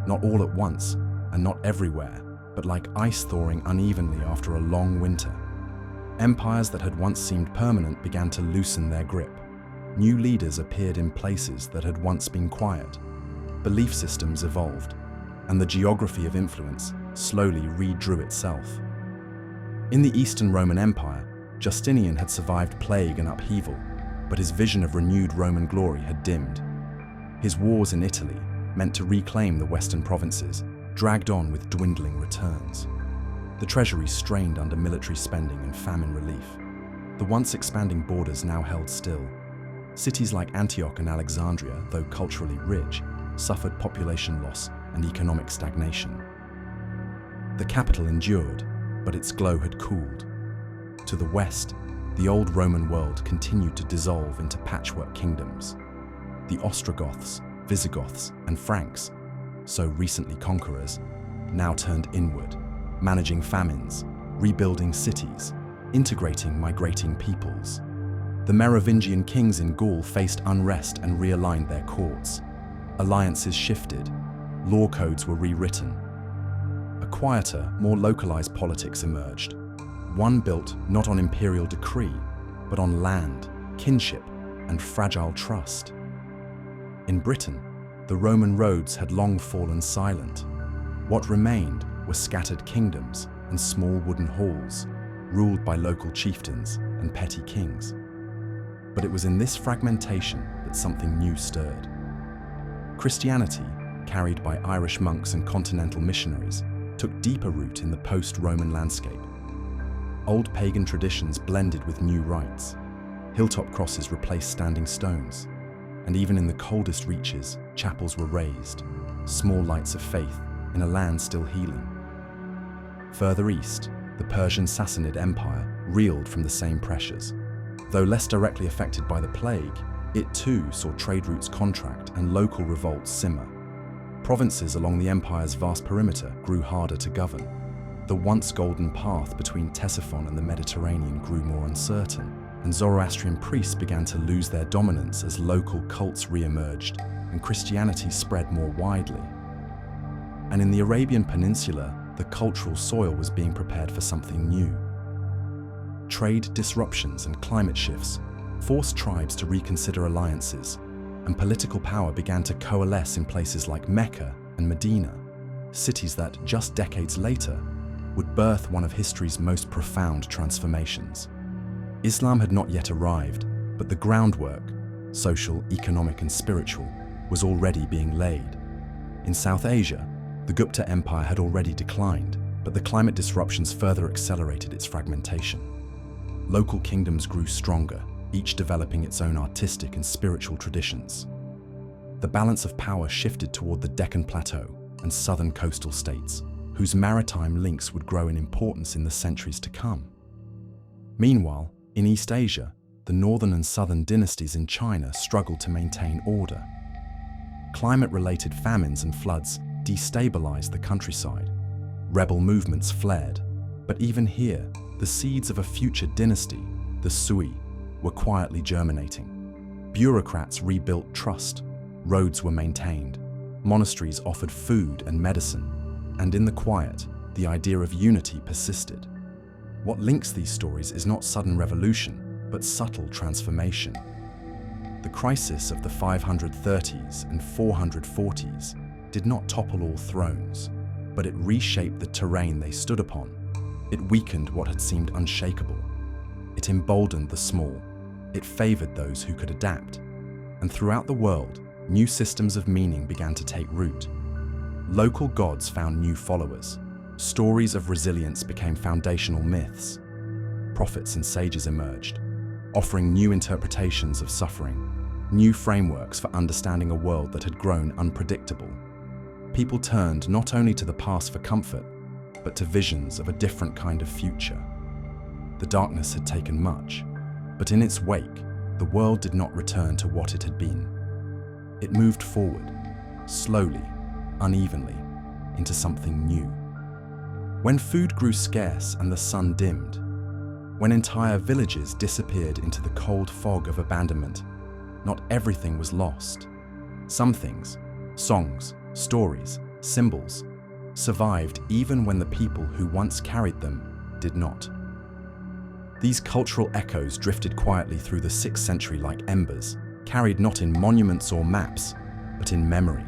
not all at once, and not everywhere, but like ice thawing unevenly after a long winter. Empires that had once seemed permanent began to loosen their grip. New leaders appeared in places that had once been quiet. Belief systems evolved, and the geography of influence slowly redrew itself. In the Eastern Roman Empire, Justinian had survived plague and upheaval, but his vision of renewed Roman glory had dimmed. His wars in Italy, meant to reclaim the western provinces, dragged on with dwindling returns. The treasury strained under military spending and famine relief. The once expanding borders now held still. Cities like Antioch and Alexandria, though culturally rich, suffered population loss and economic stagnation. The capital endured, but its glow had cooled. To the west, the old Roman world continued to dissolve into patchwork kingdoms. The Ostrogoths, Visigoths, and Franks, so recently conquerors, now turned inward, managing famines, rebuilding cities, integrating migrating peoples. The Merovingian kings in Gaul faced unrest and realigned their courts. Alliances shifted, law codes were rewritten. A quieter, more localized politics emerged, one built not on imperial decree, but on land, kinship, and fragile trust. In Britain, the Roman roads had long fallen silent. What remained were scattered kingdoms and small wooden halls, ruled by local chieftains and petty kings. But it was in this fragmentation that something new stirred. Christianity, carried by Irish monks and continental missionaries, took deeper root in the post-Roman landscape. Old pagan traditions blended with new rites. Hilltop crosses replaced standing stones, and even in the coldest reaches, chapels were raised, small lights of faith in a land still healing. Further east, the Persian Sassanid Empire reeled from the same pressures. Though less directly affected by the plague, it too saw trade routes contract and local revolts simmer. Provinces along the empire's vast perimeter grew harder to govern. The once golden path between Ctesiphon and the Mediterranean grew more uncertain, and Zoroastrian priests began to lose their dominance as local cults re-emerged and Christianity spread more widely. And in the Arabian Peninsula, the cultural soil was being prepared for something new. Trade disruptions and climate shifts forced tribes to reconsider alliances, and political power began to coalesce in places like Mecca and Medina, cities that, just decades later, would birth one of history's most profound transformations. Islam had not yet arrived, but the groundwork, social, economic, and spiritual, was already being laid. In South Asia, the Gupta Empire had already declined, but the climate disruptions further accelerated its fragmentation. Local kingdoms grew stronger, each developing its own artistic and spiritual traditions. The balance of power shifted toward the Deccan Plateau and southern coastal states, whose maritime links would grow in importance in the centuries to come. Meanwhile, in East Asia, the northern and southern dynasties in China struggled to maintain order. Climate-related famines and floods destabilized the countryside. Rebel movements flared, but even here, the seeds of a future dynasty, the Sui, were quietly germinating. Bureaucrats rebuilt trust, roads were maintained, monasteries offered food and medicine, and in the quiet, the idea of unity persisted. What links these stories is not sudden revolution, but subtle transformation. The crisis of the 530s and 440s did not topple all thrones, but it reshaped the terrain they stood upon. It weakened what had seemed unshakable. It emboldened the small. It favored those who could adapt. And throughout the world, new systems of meaning began to take root. Local gods found new followers. Stories of resilience became foundational myths. Prophets and sages emerged, offering new interpretations of suffering, new frameworks for understanding a world that had grown unpredictable. People turned not only to the past for comfort, but to visions of a different kind of future. The darkness had taken much, but in its wake, the world did not return to what it had been. It moved forward, slowly, unevenly, into something new. When food grew scarce and the sun dimmed, when entire villages disappeared into the cold fog of abandonment, not everything was lost. Some things, songs, stories, symbols, survived even when the people who once carried them did not. These cultural echoes drifted quietly through the 6th century like embers, carried not in monuments or maps, but in memory.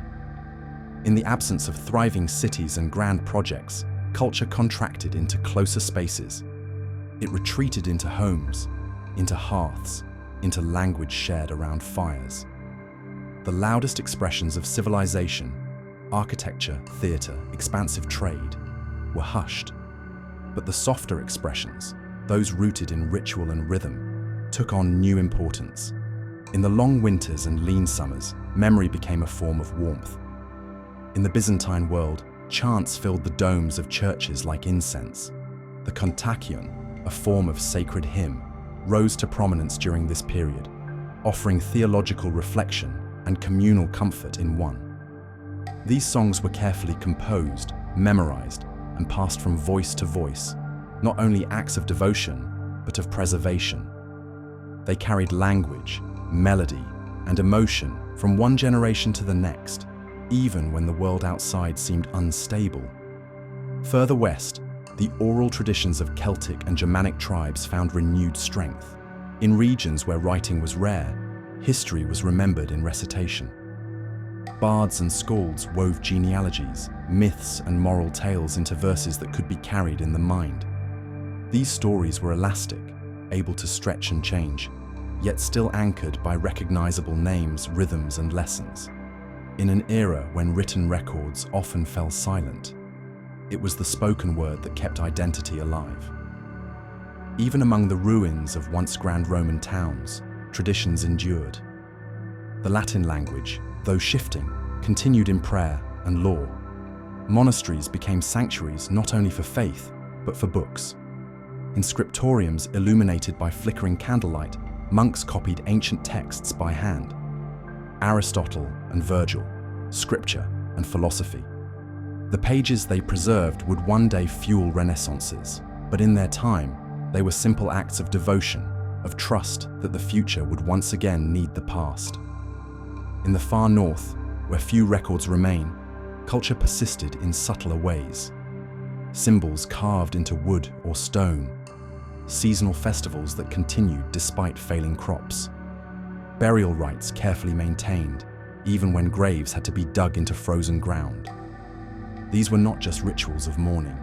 In the absence of thriving cities and grand projects, culture contracted into closer spaces. It retreated into homes, into hearths, into language shared around fires. The loudest expressions of civilization, architecture, theatre, expansive trade, were hushed. But the softer expressions, those rooted in ritual and rhythm, took on new importance. In the long winters and lean summers, memory became a form of warmth. In the Byzantine world, chants filled the domes of churches like incense. The kontakion, a form of sacred hymn, rose to prominence during this period, offering theological reflection and communal comfort in one. These songs were carefully composed, memorized, and passed from voice to voice, not only acts of devotion, but of preservation. They carried language, melody, and emotion from one generation to the next, even when the world outside seemed unstable. Further west, the oral traditions of Celtic and Germanic tribes found renewed strength. In regions where writing was rare, history was remembered in recitation. Bards and skalds wove genealogies, myths, and moral tales into verses that could be carried in the mind. These stories were elastic, able to stretch and change, yet still anchored by recognizable names, rhythms, and lessons. In an era when written records often fell silent, it was the spoken word that kept identity alive. Even among the ruins of once grand Roman towns, traditions endured. The Latin language, though shifting, continued in prayer and law. Monasteries became sanctuaries not only for faith, but for books. In scriptoriums illuminated by flickering candlelight, monks copied ancient texts by hand. Aristotle and Virgil, scripture and philosophy. The pages they preserved would one day fuel renaissances, but in their time, they were simple acts of devotion, of trust that the future would once again need the past. In the far north, where few records remain, culture persisted in subtler ways. Symbols carved into wood or stone, seasonal festivals that continued despite failing crops, burial rites carefully maintained, even when graves had to be dug into frozen ground. These were not just rituals of mourning.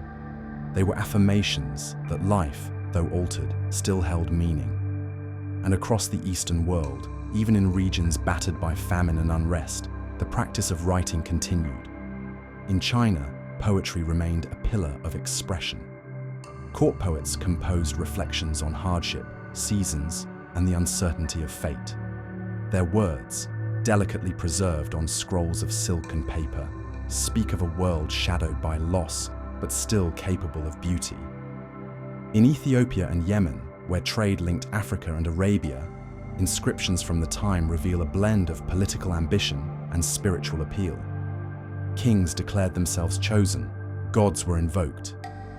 They were affirmations that life, though altered, still held meaning. And across the Eastern world, even in regions battered by famine and unrest, the practice of writing continued. In China, poetry remained a pillar of expression. Court poets composed reflections on hardship, seasons, and the uncertainty of fate. Their words, delicately preserved on scrolls of silk and paper, speak of a world shadowed by loss, but still capable of beauty. In Ethiopia and Yemen, where trade linked Africa and Arabia, inscriptions from the time reveal a blend of political ambition and spiritual appeal. Kings declared themselves chosen, gods were invoked,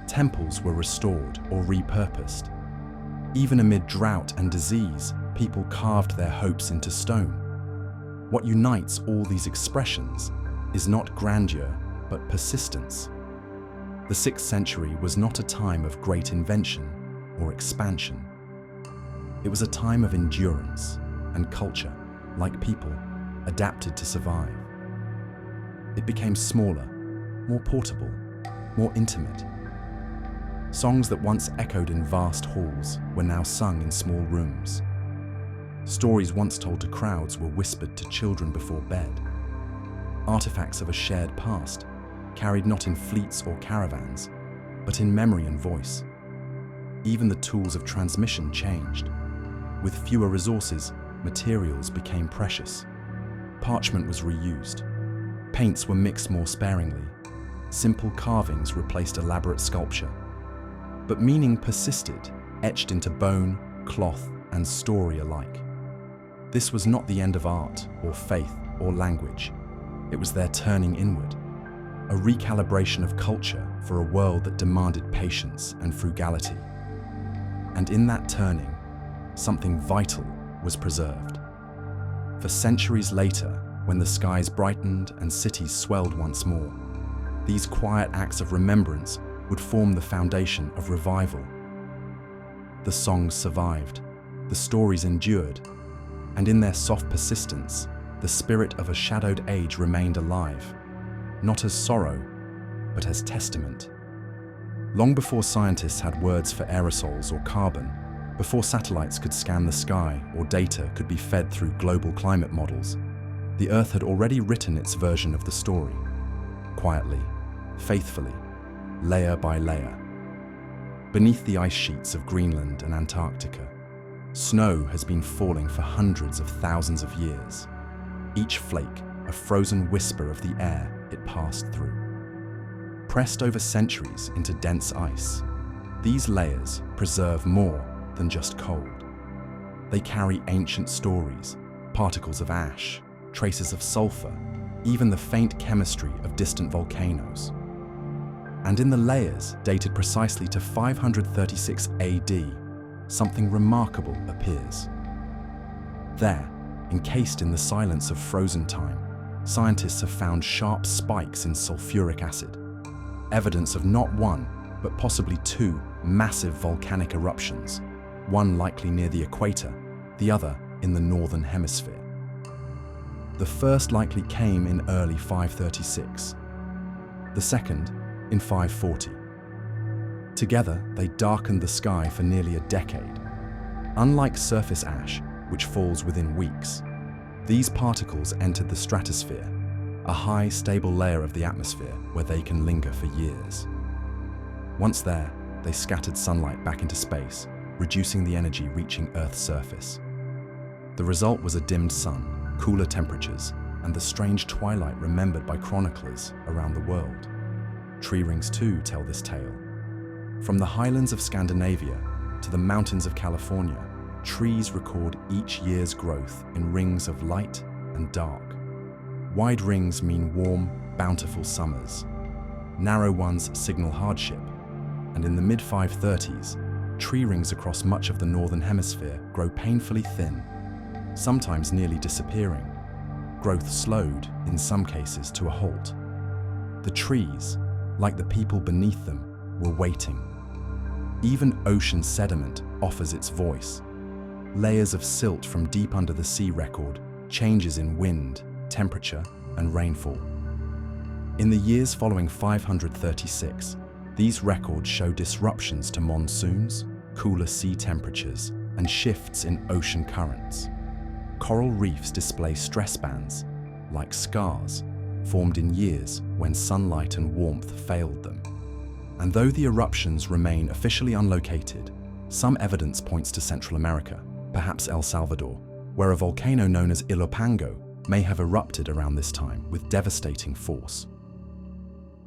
temples were restored or repurposed. Even amid drought and disease, people carved their hopes into stone. What unites all these expressions is not grandeur, but persistence. The 6th century was not a time of great invention or expansion. It was a time of endurance, and culture, like people, adapted to survive. It became smaller, more portable, more intimate. Songs that once echoed in vast halls were now sung in small rooms. Stories once told to crowds were whispered to children before bed. Artifacts of a shared past, carried not in fleets or caravans, but in memory and voice. Even the tools of transmission changed. With fewer resources, materials became precious. Parchment was reused. Paints were mixed more sparingly. Simple carvings replaced elaborate sculpture. But meaning persisted, etched into bone, cloth, and story alike. This was not the end of art, or faith, or language. It was their turning inward, a recalibration of culture for a world that demanded patience and frugality. And in that turning, something vital was preserved. For centuries later, when the skies brightened and cities swelled once more, these quiet acts of remembrance would form the foundation of revival. The songs survived, the stories endured, and in their soft persistence, the spirit of a shadowed age remained alive, not as sorrow, but as testament. Long before scientists had words for aerosols or carbon, before satellites could scan the sky or data could be fed through global climate models, the Earth had already written its version of the story, quietly, faithfully, layer by layer. Beneath the ice sheets of Greenland and Antarctica, snow has been falling for hundreds of thousands of years, each flake a frozen whisper of the air it passed through. Pressed over centuries into dense ice, these layers preserve more than just cold. They carry ancient stories, particles of ash, traces of sulfur, even the faint chemistry of distant volcanoes. And in the layers dated precisely to 536 AD, something remarkable appears. There, encased in the silence of frozen time, scientists have found sharp spikes in sulfuric acid, evidence of not one, but possibly two massive volcanic eruptions, one likely near the equator, the other in the northern hemisphere. The first likely came in early 536, the second in 540. Together, they darkened the sky for nearly a decade. Unlike surface ash, which falls within weeks, these particles entered the stratosphere, a high, stable layer of the atmosphere where they can linger for years. Once there, they scattered sunlight back into space, reducing the energy reaching Earth's surface. The result was a dimmed sun, cooler temperatures, and the strange twilight remembered by chroniclers around the world. Tree rings too tell this tale. From the highlands of Scandinavia to the mountains of California, trees record each year's growth in rings of light and dark. Wide rings mean warm, bountiful summers. Narrow ones signal hardship. And in the mid-530s, tree rings across much of the northern hemisphere grow painfully thin, sometimes nearly disappearing. Growth slowed, in some cases, to a halt. The trees, like the people beneath them, were waiting. Even ocean sediment offers its voice. Layers of silt from deep under the sea record changes in wind, temperature, and rainfall. In the years following 536, these records show disruptions to monsoons, cooler sea temperatures, and shifts in ocean currents. Coral reefs display stress bands, like scars, formed in years when sunlight and warmth failed them. And though the eruptions remain officially unlocated, some evidence points to Central America, perhaps El Salvador, where a volcano known as Ilopango may have erupted around this time with devastating force.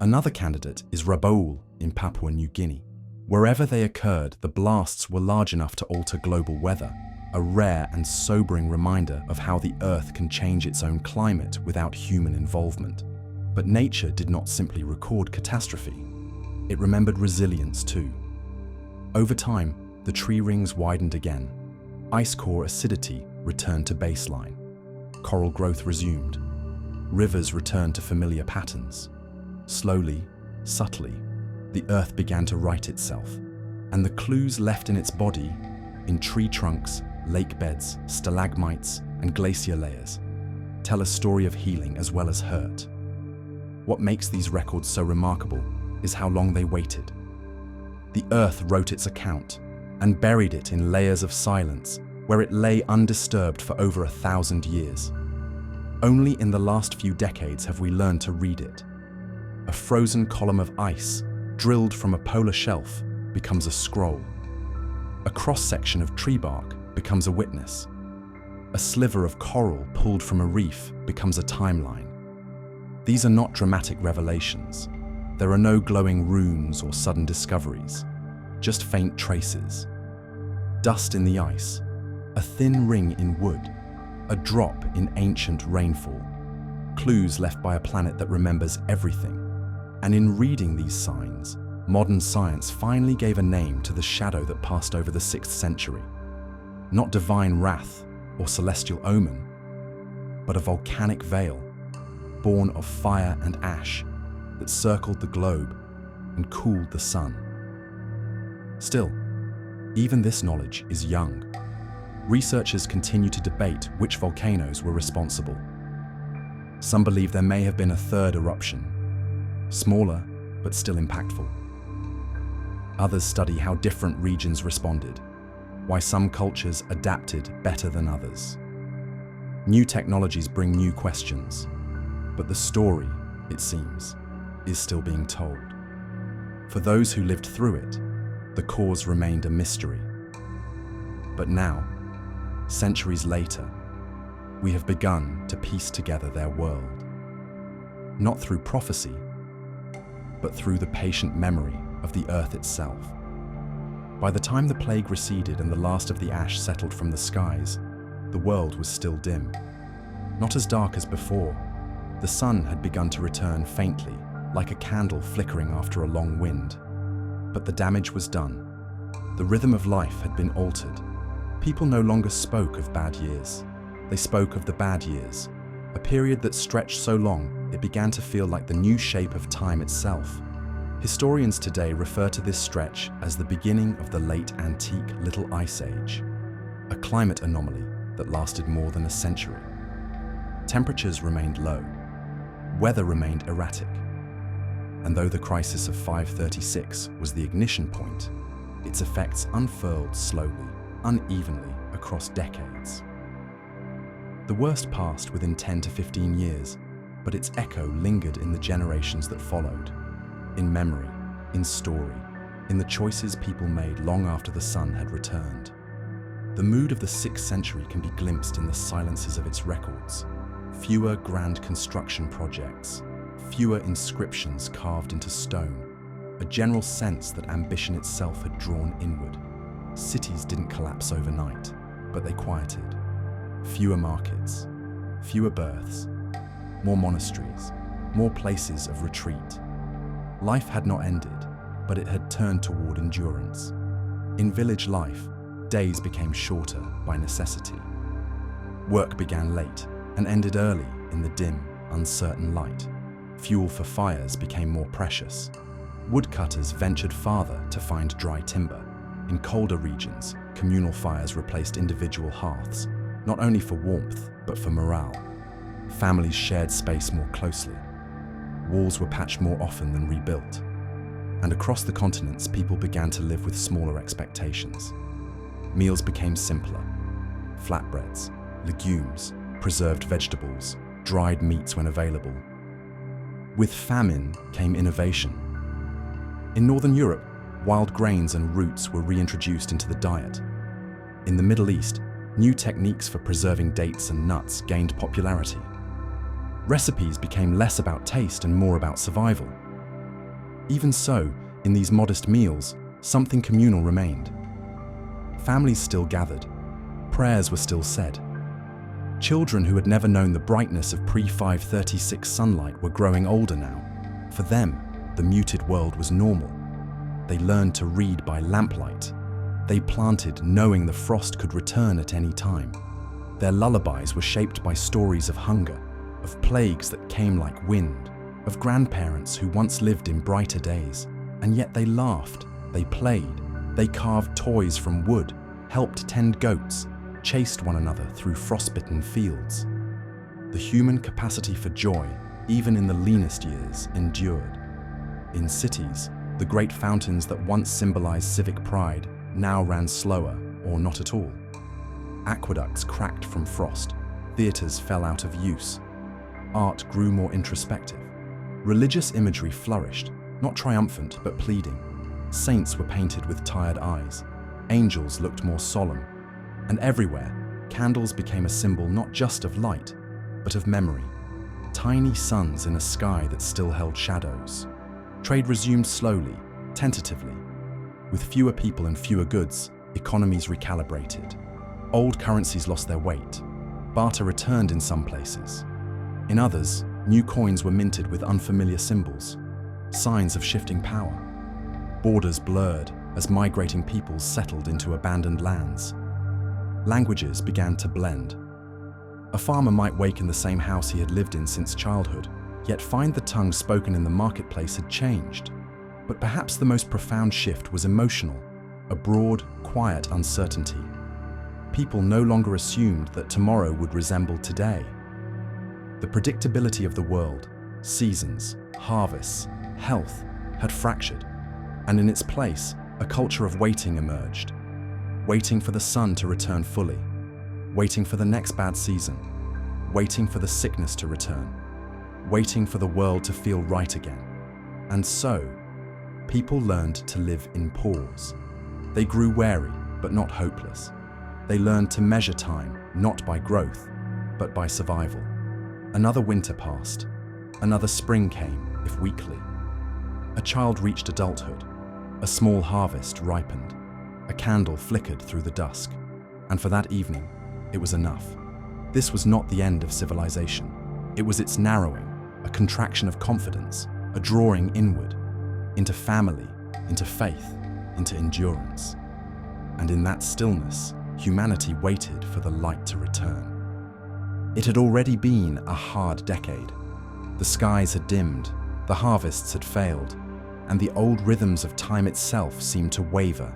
Another candidate is Rabaul in Papua New Guinea. Wherever they occurred, the blasts were large enough to alter global weather, a rare and sobering reminder of how the Earth can change its own climate without human involvement. But nature did not simply record catastrophe. It remembered resilience too. Over time, the tree rings widened again. Ice core acidity returned to baseline. Coral growth resumed. Rivers returned to familiar patterns. Slowly, subtly, the Earth began to right itself, and the clues left in its body, in tree trunks, lake beds, stalagmites, and glacier layers, tell a story of healing as well as hurt. What makes these records so remarkable is how long they waited. The Earth wrote its account and buried it in layers of silence, where it lay undisturbed for over 1,000 years. Only in the last few decades have we learned to read it. A frozen column of ice, drilled from a polar shelf, becomes a scroll. A cross-section of tree bark becomes a witness. A sliver of coral pulled from a reef becomes a timeline. These are not dramatic revelations. There are no glowing runes or sudden discoveries, just faint traces. Dust in the ice, a thin ring in wood, a drop in ancient rainfall, clues left by a planet that remembers everything. And in reading these signs, modern science finally gave a name to the shadow that passed over the 6th century. Not divine wrath or celestial omen, but a volcanic veil, born of fire and ash, that circled the globe and cooled the sun. Still, even this knowledge is young. Researchers continue to debate which volcanoes were responsible. Some believe there may have been a third eruption, smaller but still impactful. Others study how different regions responded, why some cultures adapted better than others. New technologies bring new questions, but the story, it seems, is still being told. For those who lived through it, the cause remained a mystery. But now, centuries later, we have begun to piece together their world. Not through prophecy, but through the patient memory of the Earth itself. By the time the plague receded and the last of the ash settled from the skies, the world was still dim. Not as dark as before. The sun had begun to return faintly, like a candle flickering after a long wind. But the damage was done. The rhythm of life had been altered. People no longer spoke of bad years. They spoke of the bad years, a period that stretched so long it began to feel like the new shape of time itself. Historians today refer to this stretch as the beginning of the late antique Little Ice Age, a climate anomaly that lasted more than a century. Temperatures remained low, weather remained erratic, and though the crisis of 536 was the ignition point, its effects unfurled slowly, unevenly across decades. The worst passed within 10 to 15 years, but its echo lingered in the generations that followed, in memory, in story, in the choices people made long after the sun had returned. The mood of the 6th century can be glimpsed in the silences of its records. Fewer grand construction projects, fewer inscriptions carved into stone, a general sense that ambition itself had drawn inward. Cities didn't collapse overnight, but they quieted. Fewer markets, fewer births, more monasteries, more places of retreat. Life had not ended, but it had turned toward endurance. In village life, days became shorter by necessity. Work began late and ended early in the dim, uncertain light. Fuel for fires became more precious. Woodcutters ventured farther to find dry timber. In colder regions, communal fires replaced individual hearths, not only for warmth, but for morale. Families shared space more closely. Walls were patched more often than rebuilt. And across the continents, people began to live with smaller expectations. Meals became simpler. Flatbreads, legumes, preserved vegetables, dried meats when available. With famine came innovation. In Northern Europe, wild grains and roots were reintroduced into the diet. In the Middle East, new techniques for preserving dates and nuts gained popularity. Recipes became less about taste and more about survival. Even so, in these modest meals, something communal remained. Families still gathered. Prayers were still said. Children who had never known the brightness of pre-536 sunlight were growing older now. For them, the muted world was normal. They learned to read by lamplight, They planted knowing the frost could return at any time. Their lullabies were shaped by stories of hunger, of plagues that came like wind, of grandparents who once lived in brighter days. And yet they laughed, they played, they carved toys from wood, helped tend goats, chased one another through frostbitten fields. The human capacity for joy, even in the leanest years, endured. In cities, the great fountains that once symbolized civic pride now ran slower or not at all. Aqueducts cracked from frost, theaters fell out of use. Art grew more introspective. Religious imagery flourished, not triumphant but pleading. Saints were painted with tired eyes. Angels looked more solemn. And everywhere, candles became a symbol not just of light, but of memory. Tiny suns in a sky that still held shadows. Trade resumed slowly, tentatively. With fewer people and fewer goods, economies recalibrated. Old currencies lost their weight. Barter returned in some places. In others, new coins were minted with unfamiliar symbols, signs of shifting power. Borders blurred as migrating peoples settled into abandoned lands. Languages began to blend. A farmer might wake in the same house he had lived in since childhood, yet find the tongue spoken in the marketplace had changed. But perhaps the most profound shift was emotional, a broad, quiet uncertainty. People no longer assumed that tomorrow would resemble today. The predictability of the world, seasons, harvests, health, had fractured, and in its place, a culture of waiting emerged. Waiting for the sun to return fully, waiting for the next bad season, waiting for the sickness to return, waiting for the world to feel right again. And so, people learned to live in pause. They grew wary, but not hopeless. They learned to measure time, not by growth, but by survival. Another winter passed. Another spring came, if weakly. A child reached adulthood. A small harvest ripened. A candle flickered through the dusk. And for that evening, it was enough. This was not the end of civilization. It was its narrowing, a contraction of confidence, a drawing inward, into family, into faith, into endurance. And in that stillness, humanity waited for the light to return. It had already been a hard decade. The skies had dimmed, the harvests had failed, and the old rhythms of time itself seemed to waver.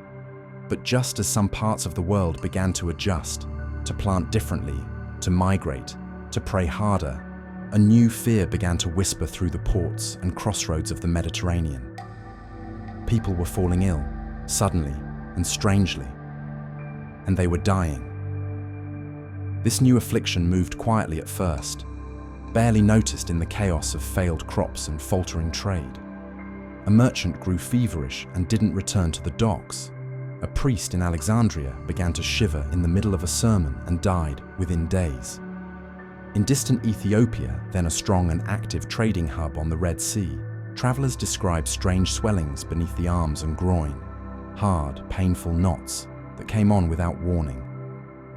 But just as some parts of the world began to adjust, to plant differently, to migrate, to pray harder, a new fear began to whisper through the ports and crossroads of the Mediterranean. People were falling ill, suddenly and strangely, and they were dying. This new affliction moved quietly at first, barely noticed in the chaos of failed crops and faltering trade. A merchant grew feverish and didn't return to the docks. A priest in Alexandria began to shiver in the middle of a sermon and died within days. In distant Ethiopia, then a strong and active trading hub on the Red Sea, travelers described strange swellings beneath the arms and groin, hard, painful knots that came on without warning.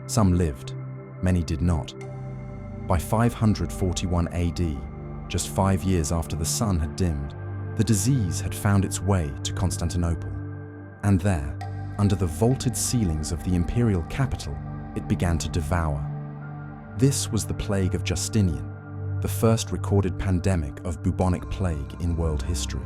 Some lived, many did not. By 541 AD, just 5 years after the sun had dimmed, the disease had found its way to Constantinople. And there, under the vaulted ceilings of the imperial capital, it began to devour. This was the plague of Justinian, the first recorded pandemic of bubonic plague in world history.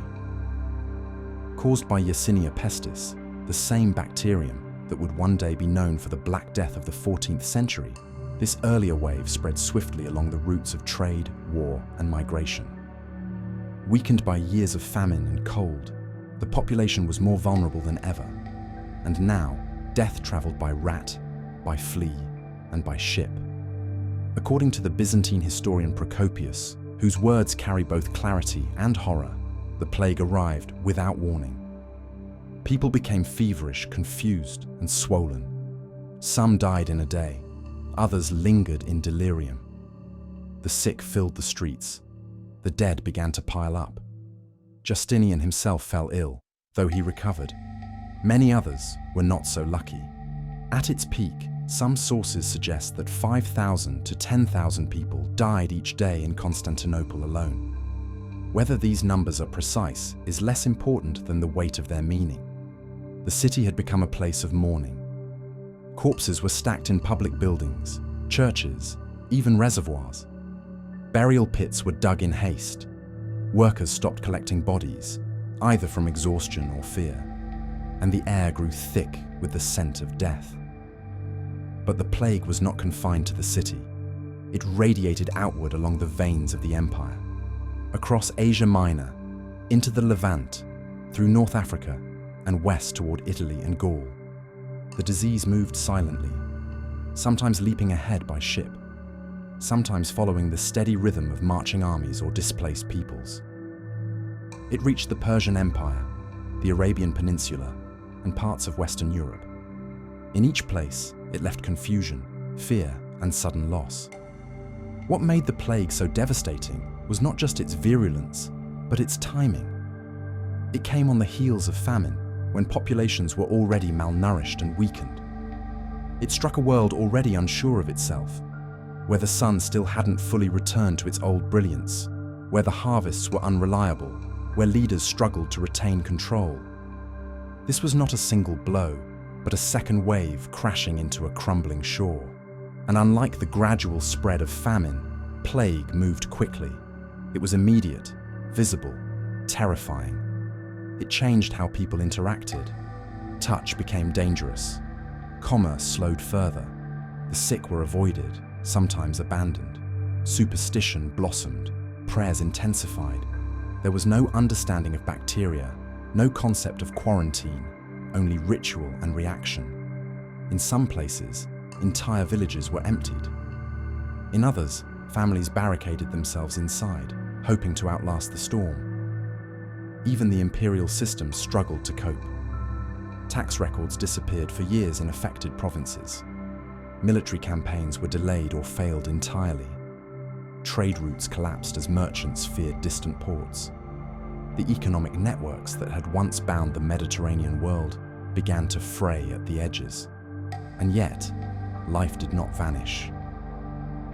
Caused by Yersinia pestis, the same bacterium that would one day be known for the Black Death of the 14th century, this earlier wave spread swiftly along the routes of trade, war, and migration. Weakened by years of famine and cold, the population was more vulnerable than ever. And now, death traveled by rat, by flea, and by ship. According to the Byzantine historian Procopius, whose words carry both clarity and horror, the plague arrived without warning. People became feverish, confused, and swollen. Some died in a day, others lingered in delirium. The sick filled the streets. The dead began to pile up. Justinian himself fell ill, though he recovered. Many others were not so lucky. At its peak, some sources suggest that 5,000 to 10,000 people died each day in Constantinople alone. Whether these numbers are precise is less important than the weight of their meaning. The city had become a place of mourning. Corpses were stacked in public buildings, churches, even reservoirs. Burial pits were dug in haste. Workers stopped collecting bodies, either from exhaustion or fear, and the air grew thick with the scent of death. But the plague was not confined to the city. It radiated outward along the veins of the empire, across Asia Minor, into the Levant, through North Africa, and west toward Italy and Gaul. The disease moved silently, sometimes leaping ahead by ship, sometimes following the steady rhythm of marching armies or displaced peoples. It reached the Persian Empire, the Arabian Peninsula, and parts of Western Europe. In each place, it left confusion, fear, and sudden loss. What made the plague so devastating was not just its virulence, but its timing. It came on the heels of famine, when populations were already malnourished and weakened. It struck a world already unsure of itself, where the sun still hadn't fully returned to its old brilliance, where the harvests were unreliable, where leaders struggled to retain control. This was not a single blow, but a second wave crashing into a crumbling shore. And unlike the gradual spread of famine, plague moved quickly. It was immediate, visible, terrifying. It changed how people interacted. Touch became dangerous. Commerce slowed further. The sick were avoided, sometimes abandoned. Superstition blossomed. Prayers intensified. There was no understanding of bacteria, no concept of quarantine, only ritual and reaction. In some places, entire villages were emptied. In others, families barricaded themselves inside, hoping to outlast the storm. Even the imperial system struggled to cope. Tax records disappeared for years in affected provinces. Military campaigns were delayed or failed entirely. Trade routes collapsed as merchants feared distant ports. The economic networks that had once bound the Mediterranean world began to fray at the edges. And yet, life did not vanish.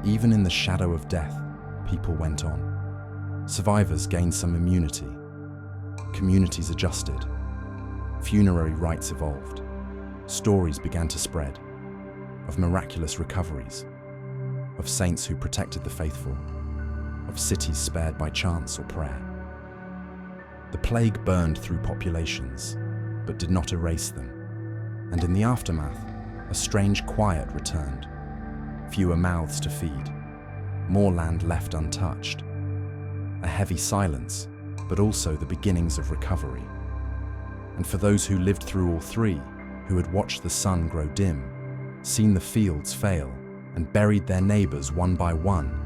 Even in the shadow of death, people went on. Survivors gained some immunity. Communities adjusted. Funerary rites evolved. Stories began to spread of miraculous recoveries, of saints who protected the faithful, of cities spared by chance or prayer. The plague burned through populations, but did not erase them. And in the aftermath, a strange quiet returned. Fewer mouths to feed, more land left untouched. A heavy silence, but also the beginnings of recovery. And for those who lived through all three, who had watched the sun grow dim, seen the fields fail, and buried their neighbors one by one,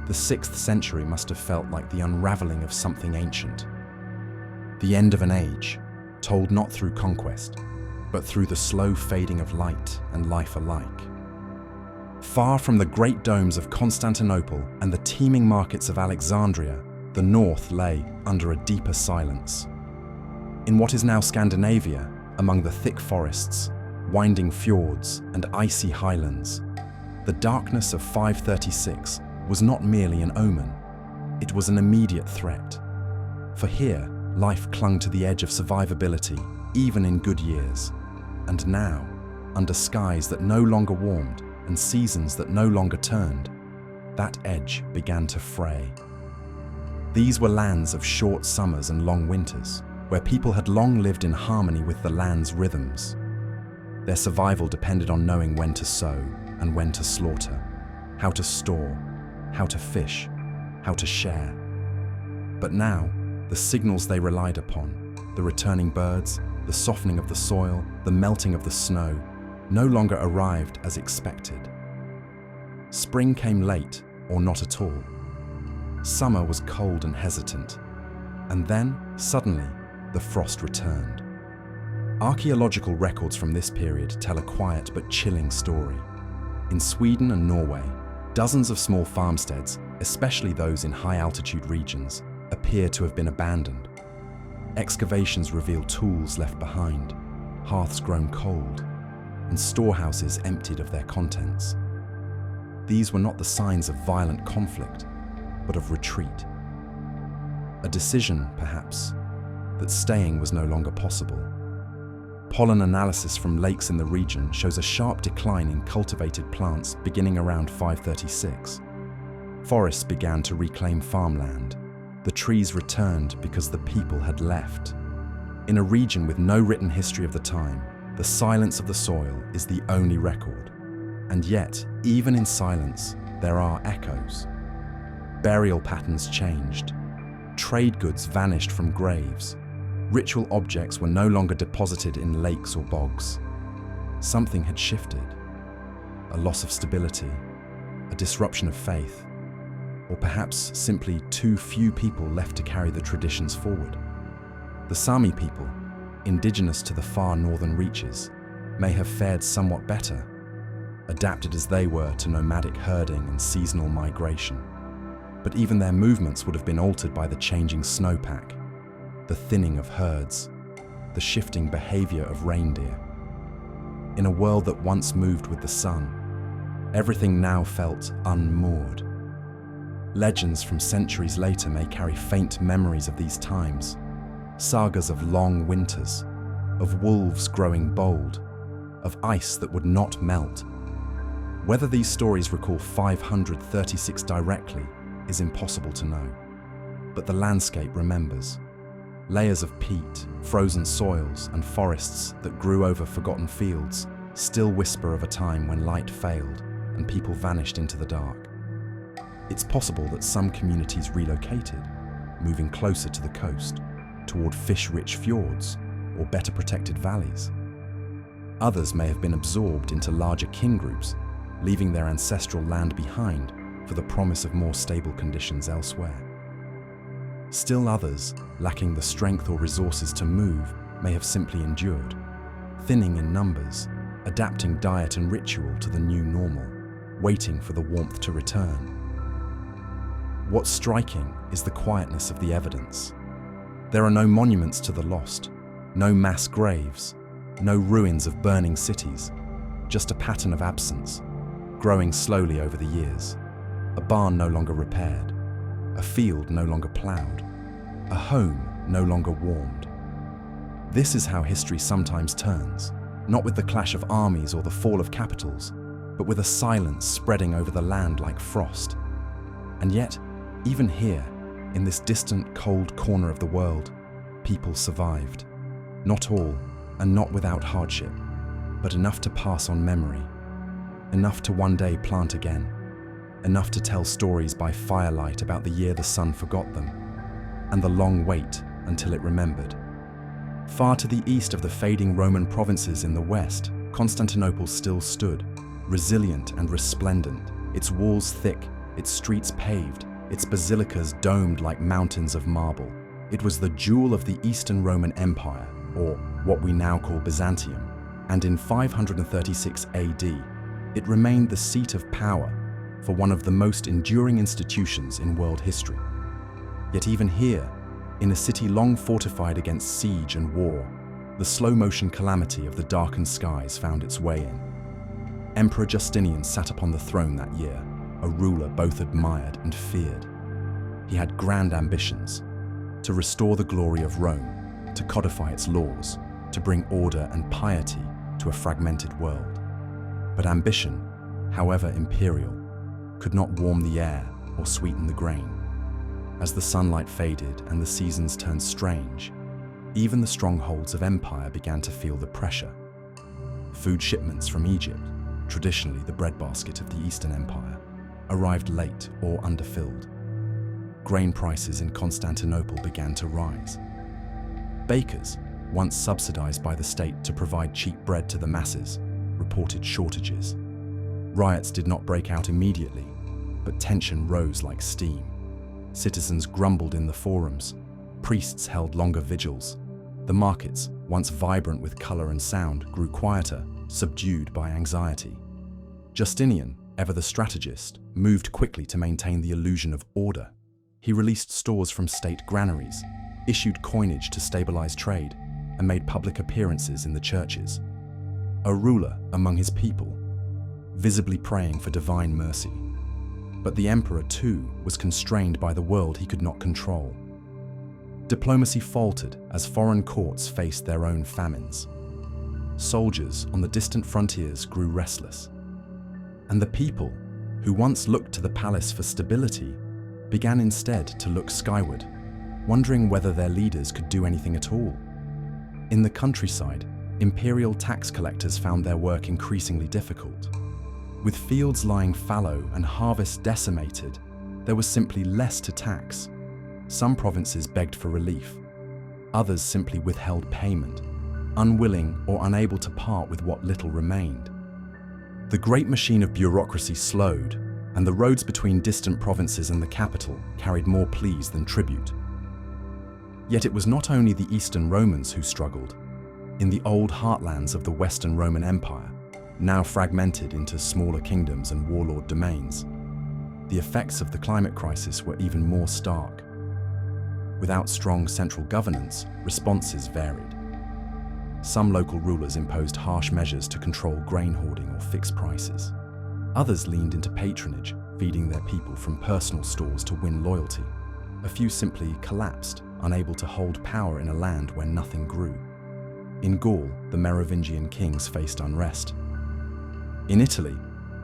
the 6th century must have felt like the unraveling of something ancient. The end of an age, told not through conquest, but through the slow fading of light and life alike. Far from the great domes of Constantinople and the teeming markets of Alexandria, the north lay under a deeper silence. In what is now Scandinavia, among the thick forests, winding fjords, and icy highlands, the darkness of 536 was not merely an omen, it was an immediate threat. For here, life clung to the edge of survivability, even in good years. And now, under skies that no longer warmed and seasons that no longer turned, that edge began to fray. These were lands of short summers and long winters, where people had long lived in harmony with the land's rhythms. Their survival depended on knowing when to sow and when to slaughter, how to store, how to fish, how to share. But now, the signals they relied upon, the returning birds, the softening of the soil, the melting of the snow, no longer arrived as expected. Spring came late, or not at all. Summer was cold and hesitant. And then, suddenly, the frost returned. Archaeological records from this period tell a quiet but chilling story. In Sweden and Norway, dozens of small farmsteads, especially those in high-altitude regions, appear to have been abandoned. Excavations reveal tools left behind, hearths grown cold, and storehouses emptied of their contents. These were not the signs of violent conflict, but of retreat. A decision, perhaps, that staying was no longer possible. Pollen analysis from lakes in the region shows a sharp decline in cultivated plants beginning around 536. Forests began to reclaim farmland. The trees returned because the people had left. In a region with no written history of the time, the silence of the soil is the only record. And yet, even in silence, there are echoes. Burial patterns changed. Trade goods vanished from graves. Ritual objects were no longer deposited in lakes or bogs. Something had shifted. A loss of stability, a disruption of faith, or perhaps simply too few people left to carry the traditions forward. The Sami people, indigenous to the far northern reaches, may have fared somewhat better, adapted as they were to nomadic herding and seasonal migration. But even their movements would have been altered by the changing snowpack, the thinning of herds, the shifting behavior of reindeer. In a world that once moved with the sun, everything now felt unmoored. Legends from centuries later may carry faint memories of these times, sagas of long winters, of wolves growing bold, of ice that would not melt. Whether these stories recall 536 directly is impossible to know, but the landscape remembers. Layers of peat, frozen soils, and forests that grew over forgotten fields still whisper of a time when light failed and people vanished into the dark. It's possible that some communities relocated, moving closer to the coast, toward fish-rich fjords or better protected valleys. Others may have been absorbed into larger kin groups, leaving their ancestral land behind for the promise of more stable conditions elsewhere. Still others, lacking the strength or resources to move, may have simply endured, thinning in numbers, adapting diet and ritual to the new normal, waiting for the warmth to return. What's striking is the quietness of the evidence. There are no monuments to the lost, no mass graves, no ruins of burning cities, just a pattern of absence, growing slowly over the years. A barn no longer repaired, a field no longer ploughed, a home no longer warmed. This is how history sometimes turns, not with the clash of armies or the fall of capitals, but with a silence spreading over the land like frost. And yet, even here, in this distant, cold corner of the world, people survived. Not all, and not without hardship, but enough to pass on memory, enough to one day plant again, enough to tell stories by firelight about the year the sun forgot them, and the long wait until it remembered. Far to the east of the fading Roman provinces in the west, Constantinople still stood, resilient and resplendent, its walls thick, its streets paved, its basilicas domed like mountains of marble. It was the jewel of the Eastern Roman Empire, or what we now call Byzantium, and in 536 AD, it remained the seat of power for one of the most enduring institutions in world history. Yet even here, in a city long fortified against siege and war, the slow-motion calamity of the darkened skies found its way in. Emperor Justinian sat upon the throne that year, a ruler both admired and feared. He had grand ambitions: to restore the glory of Rome, to codify its laws, to bring order and piety to a fragmented world. But ambition, however imperial, could not warm the air or sweeten the grain. As the sunlight faded and the seasons turned strange, even the strongholds of empire began to feel the pressure. Food shipments from Egypt, traditionally the breadbasket of the Eastern Empire, arrived late or underfilled. Grain prices in Constantinople began to rise. Bakers, once subsidized by the state to provide cheap bread to the masses, reported shortages. Riots did not break out immediately, but tension rose like steam. Citizens grumbled in the forums. Priests held longer vigils. The markets, once vibrant with color and sound, grew quieter, subdued by anxiety. Justinian, ever the strategist, moved quickly to maintain the illusion of order. He released stores from state granaries, issued coinage to stabilize trade, and made public appearances in the churches. A ruler among his people, visibly praying for divine mercy. But the emperor, too, was constrained by the world he could not control. Diplomacy faltered as foreign courts faced their own famines. soldiers on the distant frontiers grew restless. And the people, who once looked to the palace for stability, began instead to look skyward, wondering whether their leaders could do anything at all. In the countryside, imperial tax collectors found their work increasingly difficult. With fields lying fallow and harvests decimated, there was simply less to tax. Some provinces begged for relief. Others simply withheld payment, unwilling or unable to part with what little remained. The great machine of bureaucracy slowed, and the roads between distant provinces and the capital carried more pleas than tribute. Yet it was not only the Eastern Romans who struggled. In the old heartlands of the Western Roman Empire, now fragmented into smaller kingdoms and warlord domains, the effects of the climate crisis were even more stark. Without strong central governance, responses varied. Some local rulers imposed harsh measures to control grain hoarding or fix prices. Others leaned into patronage, feeding their people from personal stores to win loyalty. A few simply collapsed, unable to hold power in a land where nothing grew. In Gaul, the Merovingian kings faced unrest. In Italy,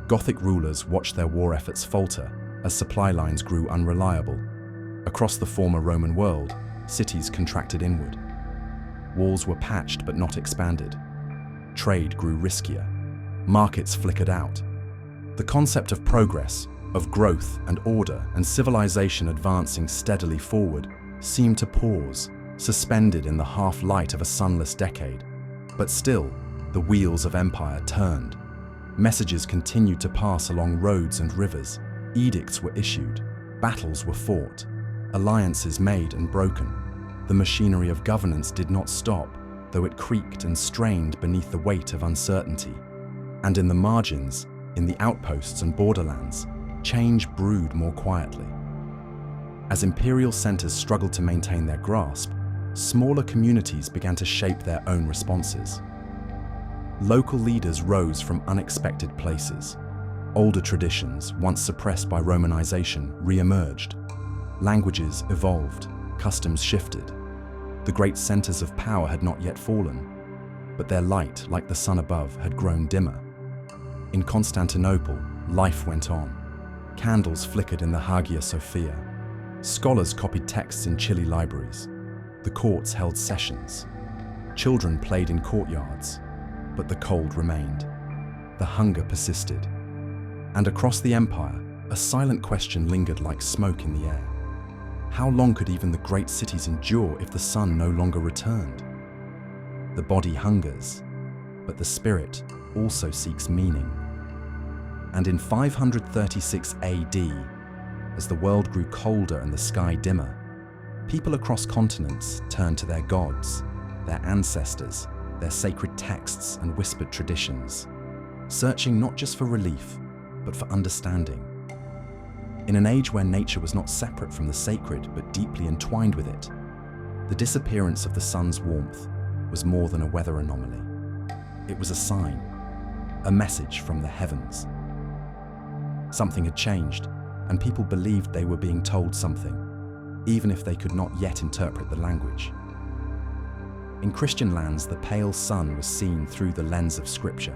Gothic rulers watched their war efforts falter as supply lines grew unreliable. Across the former Roman world, cities contracted inward. Walls were patched but not expanded. Trade grew riskier. Markets flickered out. The concept of progress, of growth and order and civilization advancing steadily forward seemed to pause, suspended in the half-light of a sunless decade. But still, the wheels of empire turned. Messages continued to pass along roads and rivers. Edicts were issued. Battles were fought. Alliances made and broken. The machinery of governance did not stop, though it creaked and strained beneath the weight of uncertainty. And in the margins, in the outposts and borderlands, change brewed more quietly. As imperial centers struggled to maintain their grasp, smaller communities began to shape their own responses. Local leaders rose from unexpected places. Older traditions, once suppressed by Romanization, re-emerged. Languages evolved, customs shifted. The great centers of power had not yet fallen, but their light, like the sun above, had grown dimmer. In Constantinople, life went on. Candles flickered in the Hagia Sophia. Scholars copied texts in chilly libraries. The courts held sessions. Children played in courtyards, but the cold remained. The hunger persisted. And across the empire, a silent question lingered like smoke in the air. How long could even the great cities endure if the sun no longer returned? The body hungers, but the spirit also seeks meaning. And in 536 AD, as the world grew colder and the sky dimmer, people across continents turned to their gods, their ancestors, their sacred texts and whispered traditions, searching not just for relief, but for understanding. In an age where nature was not separate from the sacred, but deeply entwined with it, the disappearance of the sun's warmth was more than a weather anomaly. It was a sign, a message from the heavens. Something had changed, and people believed they were being told something, even if they could not yet interpret the language. In Christian lands, the pale sun was seen through the lens of Scripture.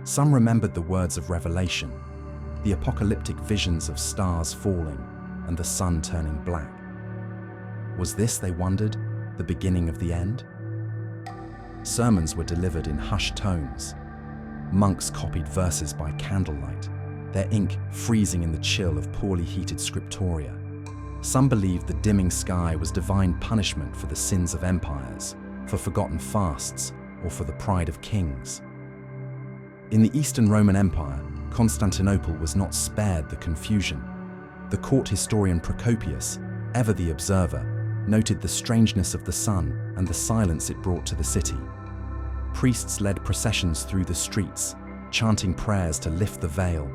Some remembered the words of Revelation, the apocalyptic visions of stars falling and the sun turning black. Was this, they wondered, the beginning of the end? Sermons were delivered in hushed tones. Monks copied verses by candlelight, their ink freezing in the chill of poorly heated scriptoria. Some believed the dimming sky was divine punishment for the sins of empires, for forgotten fasts, or for the pride of kings. In the Eastern Roman Empire, Constantinople was not spared the confusion. The court historian Procopius, ever the observer, noted the strangeness of the sun and the silence it brought to the city. Priests led processions through the streets, chanting prayers to lift the veil.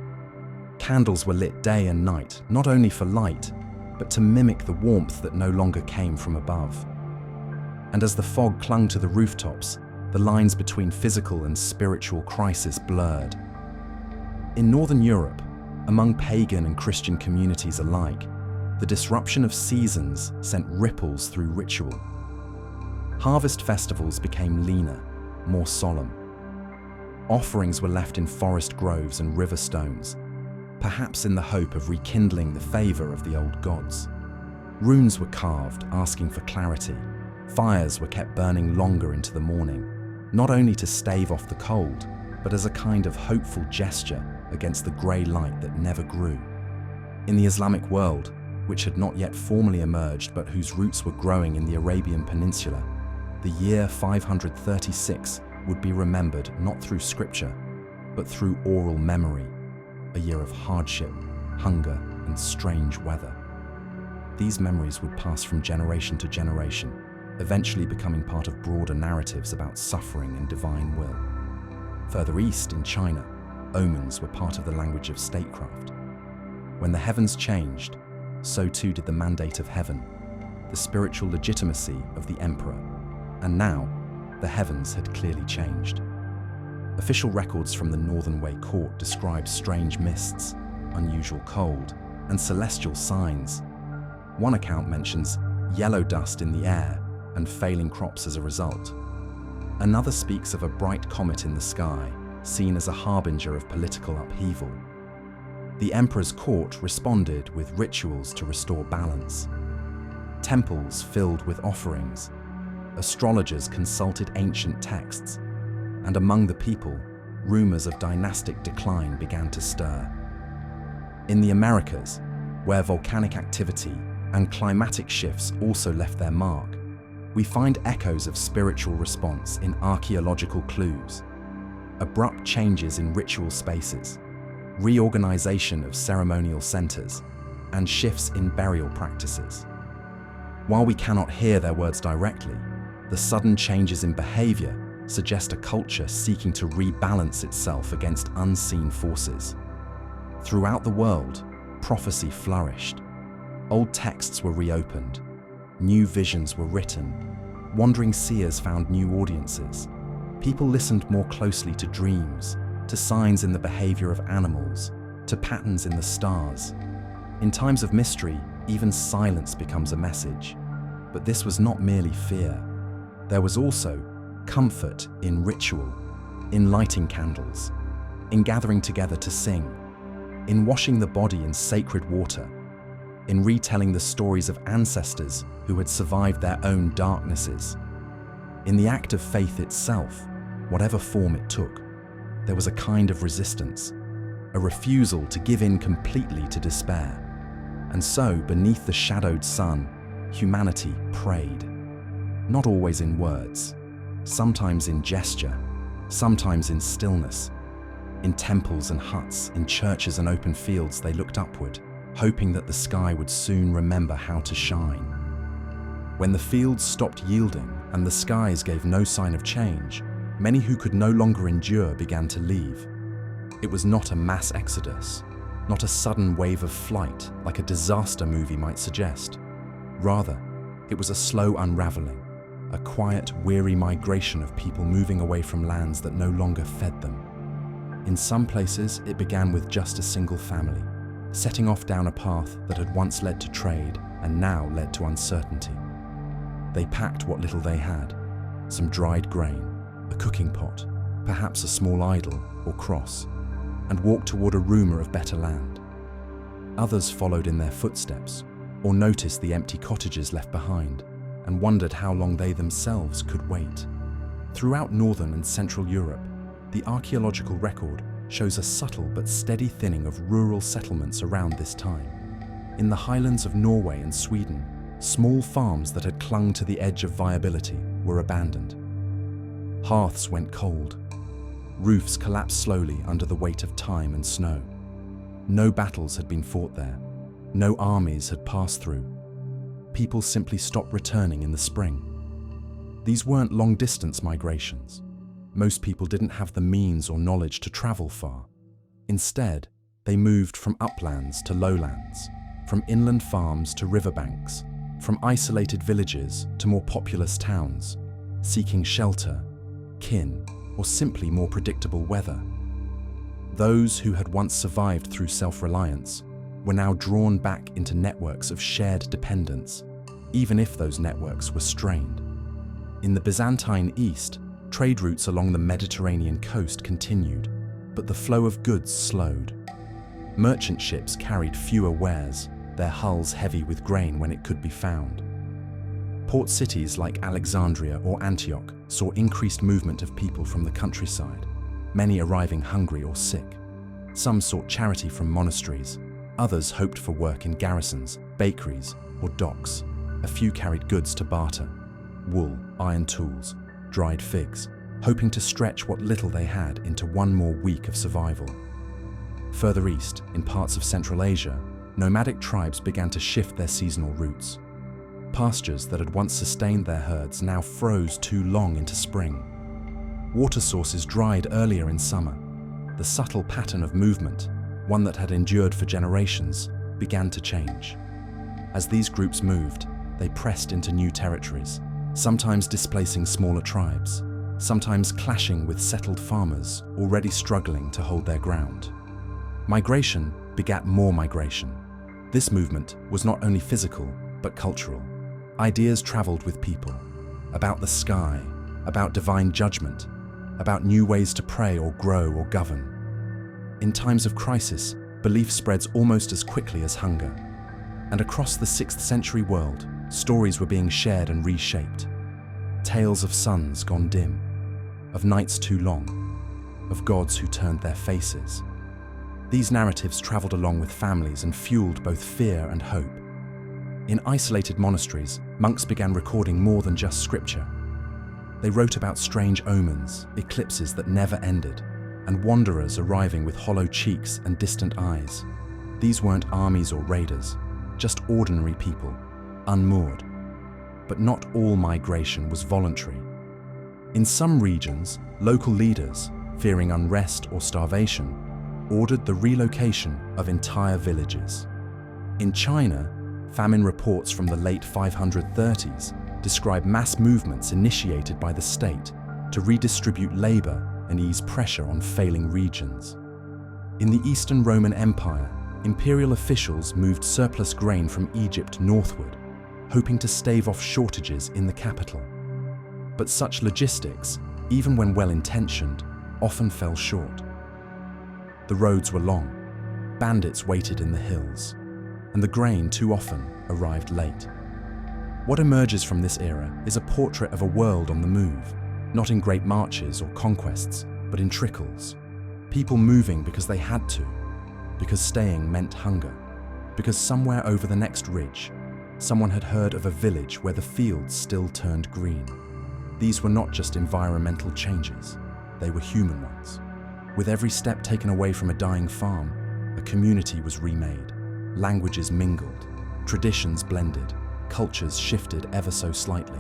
Candles were lit day and night, not only for light, but to mimic the warmth that no longer came from above. And as the fog clung to the rooftops, the lines between physical and spiritual crisis blurred. In Northern Europe, among pagan and Christian communities alike, the disruption of seasons sent ripples through ritual. Harvest festivals became leaner, more solemn. Offerings were left in forest groves and river stones, perhaps in the hope of rekindling the favor of the old gods. Runes were carved, asking for clarity. Fires were kept burning longer into the morning, not only to stave off the cold, but as a kind of hopeful gesture against the grey light that never grew. In the Islamic world, which had not yet formally emerged but whose roots were growing in the Arabian Peninsula, the year 536 would be remembered not through scripture, but through oral memory, a year of hardship, hunger, and strange weather. These memories would pass from generation to generation, eventually becoming part of broader narratives about suffering and divine will. Further east in China, omens were part of the language of statecraft. When the heavens changed, so too did the mandate of heaven, the spiritual legitimacy of the emperor. And now, the heavens had clearly changed. Official records from the Northern Wei court describe strange mists, unusual cold, and celestial signs. One account mentions yellow dust in the air and failing crops as a result. Another speaks of a bright comet in the sky, seen as a harbinger of political upheaval. The emperor's court responded with rituals to restore balance. Temples filled with offerings. Astrologers consulted ancient texts, and among the people, rumors of dynastic decline began to stir. In the Americas, where volcanic activity and climatic shifts also left their mark, we find echoes of spiritual response in archaeological clues. Abrupt changes in ritual spaces, reorganization of ceremonial centers, and shifts in burial practices. While we cannot hear their words directly, the sudden changes in behavior suggest a culture seeking to rebalance itself against unseen forces. Throughout the world, prophecy flourished. Old texts were reopened, new visions were written, wandering seers found new audiences. People listened more closely to dreams, to signs in the behavior of animals, to patterns in the stars. In times of mystery, even silence becomes a message. But this was not merely fear. There was also comfort in ritual, in lighting candles, in gathering together to sing, in washing the body in sacred water, in retelling the stories of ancestors who had survived their own darknesses. In the act of faith itself, whatever form it took, there was a kind of resistance, a refusal to give in completely to despair. And so, beneath the shadowed sun, humanity prayed. Not always in words, sometimes in gesture, sometimes in stillness. In temples and huts, in churches and open fields, they looked upward, hoping that the sky would soon remember how to shine. When the fields stopped yielding and the skies gave no sign of change, many who could no longer endure began to leave. It was not a mass exodus, not a sudden wave of flight like a disaster movie might suggest. Rather, it was a slow unraveling, a quiet, weary migration of people moving away from lands that no longer fed them. In some places, it began with just a single family, setting off down a path that had once led to trade and now led to uncertainty. They packed what little they had, some dried grain, a cooking pot, perhaps a small idol or cross, and walked toward a rumor of better land. Others followed in their footsteps, or noticed the empty cottages left behind, and wondered how long they themselves could wait. Throughout northern and central Europe, the archaeological record shows a subtle but steady thinning of rural settlements around this time. In the highlands of Norway and Sweden, small farms that had clung to the edge of viability were abandoned. Hearths went cold. Roofs collapsed slowly under the weight of time and snow. No battles had been fought there. No armies had passed through. People simply stopped returning in the spring. These weren't long-distance migrations. Most people didn't have the means or knowledge to travel far. Instead, they moved from uplands to lowlands, from inland farms to riverbanks, from isolated villages to more populous towns, seeking shelter, kin, or simply more predictable weather. Those who had once survived through self-reliance were now drawn back into networks of shared dependence, even if those networks were strained. In the Byzantine East, Trade routes along the Mediterranean coast continued, but the flow of goods slowed. Merchant ships carried fewer wares, their hulls heavy with grain when it could be found. Port cities like Alexandria or Antioch saw increased movement of people from the countryside, many arriving hungry or sick. Some sought charity from monasteries, others hoped for work in garrisons, bakeries, or docks. A few carried goods to barter: wool, iron tools, dried figs, hoping to stretch what little they had into one more week of survival. Further east, in parts of Central Asia, nomadic tribes began to shift their seasonal routes. Pastures that had once sustained their herds now froze too long into spring. Water sources dried earlier in summer. The subtle pattern of movement, one that had endured for generations, began to change. As these groups moved, they pressed into new territories, sometimes displacing smaller tribes, sometimes clashing with settled farmers already struggling to hold their ground. Migration begat more migration. This movement was not only physical, but cultural. Ideas traveled with people, about the sky, about divine judgment, about new ways to pray or grow or govern. In times of crisis, belief spreads almost as quickly as hunger. And across the 6th century world, stories were being shared and reshaped. Tales of suns gone dim, of nights too long, of gods who turned their faces. These narratives traveled along with families and fueled both fear and hope. In isolated monasteries, monks began recording more than just scripture. They wrote about strange omens, eclipses that never ended, and wanderers arriving with hollow cheeks and distant eyes. These weren't armies or raiders, just ordinary people, unmoored. But not all migration was voluntary. In some regions, local leaders, fearing unrest or starvation, ordered the relocation of entire villages. In China, famine reports from the late 530s describe mass movements initiated by the state to redistribute labor and ease pressure on failing regions. In the Eastern Roman Empire, imperial officials moved surplus grain from Egypt northward, hoping to stave off shortages in the capital. But such logistics, even when well-intentioned, often fell short. The roads were long, bandits waited in the hills, and the grain too often arrived late. What emerges from this era is a portrait of a world on the move, not in great marches or conquests, but in trickles. People moving because they had to, because staying meant hunger, because somewhere over the next ridge, someone had heard of a village where the fields still turned green. These were not just environmental changes, they were human ones. With every step taken away from a dying farm, a community was remade. Languages mingled, traditions blended, cultures shifted ever so slightly.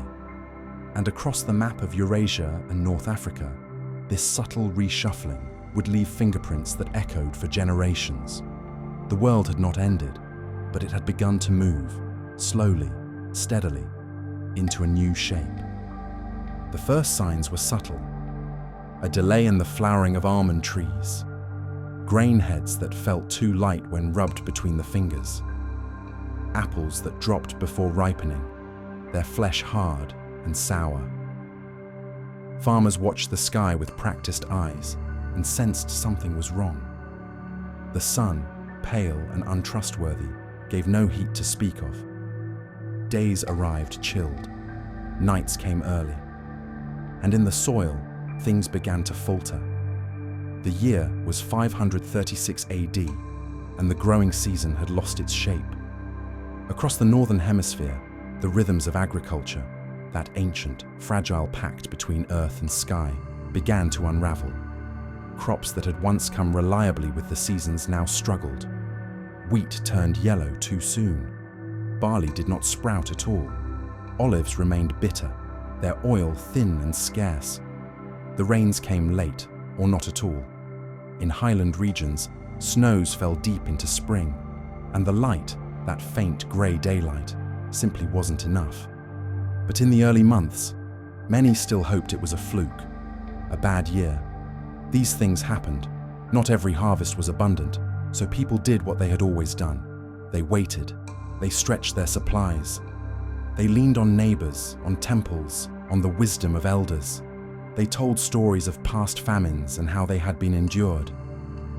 And across the map of Eurasia and North Africa, this subtle reshuffling would leave fingerprints that echoed for generations. The world had not ended, but it had begun to move, slowly, steadily, into a new shape. The first signs were subtle. A delay in the flowering of almond trees, grain heads that felt too light when rubbed between the fingers, apples that dropped before ripening, their flesh hard and sour. Farmers watched the sky with practiced eyes and sensed something was wrong. The sun, pale and untrustworthy, gave no heat to speak of. Days arrived chilled, nights came early, and in the soil, things began to falter. The year was 536 AD, and the growing season had lost its shape. Across the northern hemisphere, the rhythms of agriculture, that ancient, fragile pact between earth and sky, began to unravel. Crops that had once come reliably with the seasons now struggled. Wheat turned yellow too soon. Barley did not sprout at all. Olives remained bitter, their oil thin and scarce. The rains came late, or not at all. In highland regions, snows fell deep into spring, and the light, that faint grey daylight, simply wasn't enough. But in the early months, many still hoped it was a fluke, a bad year. These things happened. Not every harvest was abundant, so people did what they had always done. They waited. They stretched their supplies. They leaned on neighbors, on temples, on the wisdom of elders. They told stories of past famines and how they had been endured.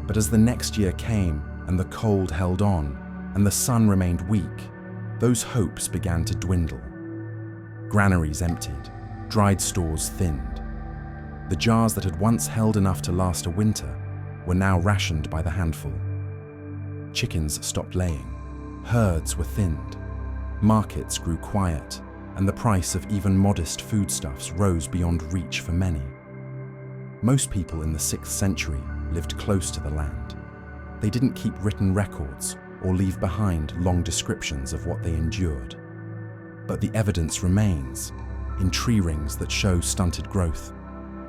But as the next year came and the cold held on and the sun remained weak, those hopes began to dwindle. Granaries emptied, dried stores thinned. The jars that had once held enough to last a winter were now rationed by the handful. Chickens stopped laying, herds were thinned, markets grew quiet, and the price of even modest foodstuffs rose beyond reach for many. Most people in the 6th century lived close to the land. They didn't keep written records or leave behind long descriptions of what they endured. But the evidence remains in tree rings that show stunted growth,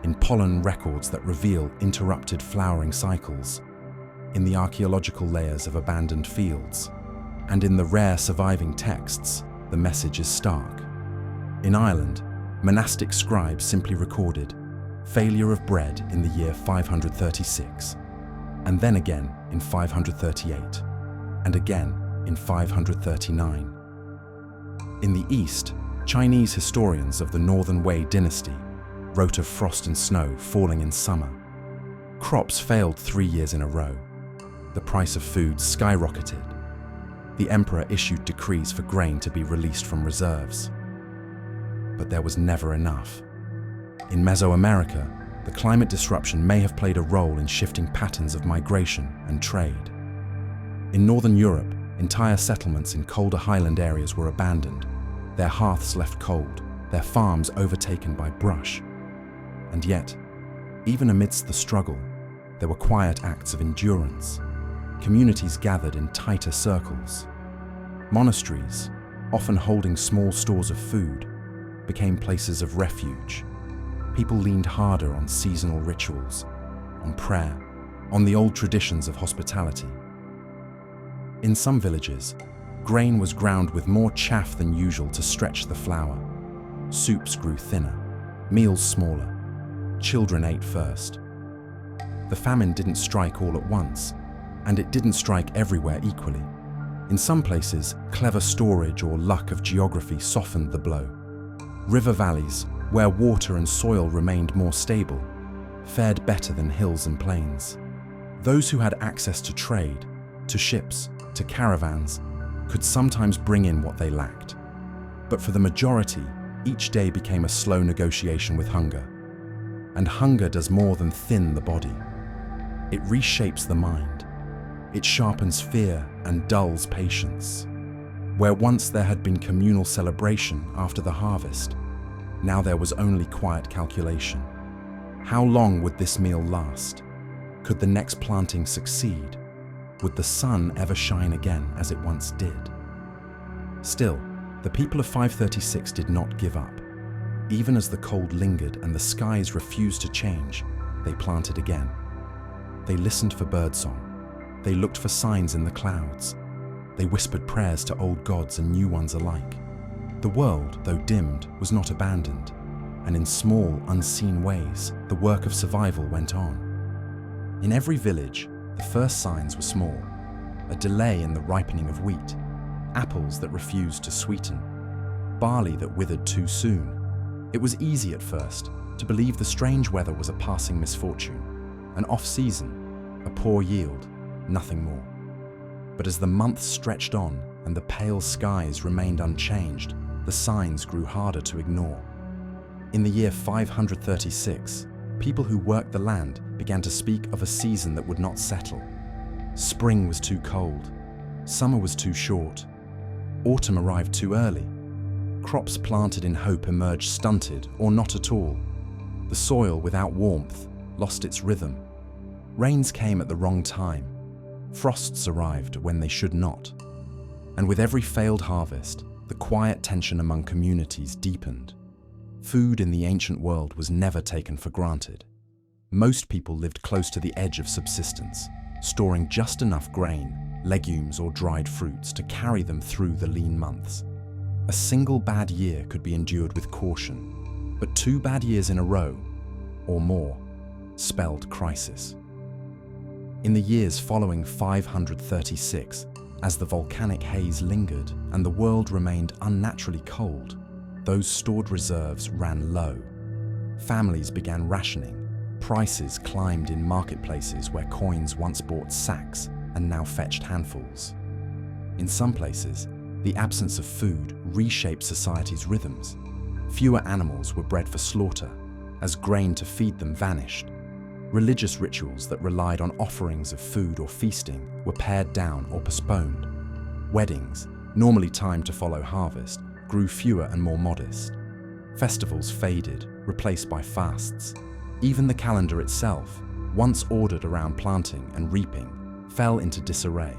in pollen records that reveal interrupted flowering cycles, in the archaeological layers of abandoned fields, and in the rare surviving texts, the message is stark. In Ireland, monastic scribes simply recorded failure of bread in the year 536, and then again in 538, and again in 539. In the East, Chinese historians of the Northern Wei dynasty wrote of frost and snow falling in summer. Crops failed 3 years in a row. The price of food skyrocketed. The emperor issued decrees for grain to be released from reserves. But there was never enough. In Mesoamerica, the climate disruption may have played a role in shifting patterns of migration and trade. In Northern Europe, entire settlements in colder highland areas were abandoned, their hearths left cold, their farms overtaken by brush. And yet, even amidst the struggle, there were quiet acts of endurance. Communities gathered in tighter circles. Monasteries, often holding small stores of food, became places of refuge. People leaned harder on seasonal rituals, on prayer, on the old traditions of hospitality. In some villages, grain was ground with more chaff than usual to stretch the flour. Soups grew thinner, meals smaller. Children ate first. The famine didn't strike all at once, and it didn't strike everywhere equally. In some places, clever storage or luck of geography softened the blow. River valleys, where water and soil remained more stable, fared better than hills and plains. Those who had access to trade, to ships, to caravans, could sometimes bring in what they lacked. But for the majority, each day became a slow negotiation with hunger. And hunger does more than thin the body. It reshapes the mind. It sharpens fear and dulls patience. Where once there had been communal celebration after the harvest, now there was only quiet calculation. How long would this meal last? Could the next planting succeed? Would the sun ever shine again as it once did? Still, the people of 536 did not give up. Even as the cold lingered and the skies refused to change, they planted again. They listened for birdsong. They looked for signs in the clouds. They whispered prayers to old gods and new ones alike. The world, though dimmed, was not abandoned, and in small, unseen ways, the work of survival went on. In every village, the first signs were small: a delay in the ripening of wheat, apples that refused to sweeten, barley that withered too soon. It was easy at first to believe the strange weather was a passing misfortune, an off-season, a poor yield, nothing more. But as the months stretched on and the pale skies remained unchanged, the signs grew harder to ignore. In the year 536, people who worked the land began to speak of a season that would not settle. Spring was too cold, summer was too short, autumn arrived too early. Crops planted in hope emerged stunted or not at all. The soil, without warmth, lost its rhythm. Rains came at the wrong time. Frosts arrived when they should not. And with every failed harvest, the quiet tension among communities deepened. Food in the ancient world was never taken for granted. Most people lived close to the edge of subsistence, storing just enough grain, legumes, or dried fruits to carry them through the lean months. A single bad year could be endured with caution, but 2 bad years in a row, or more, spelled crisis. In the years following 536, as the volcanic haze lingered and the world remained unnaturally cold, those stored reserves ran low. Families began rationing. Prices climbed in marketplaces where coins once bought sacks and now fetched handfuls. In some places, the absence of food reshaped society's rhythms. Fewer animals were bred for slaughter, as grain to feed them vanished. Religious rituals that relied on offerings of food or feasting were pared down or postponed. Weddings, normally timed to follow harvest, grew fewer and more modest. Festivals faded, replaced by fasts. Even the calendar itself, once ordered around planting and reaping, fell into disarray.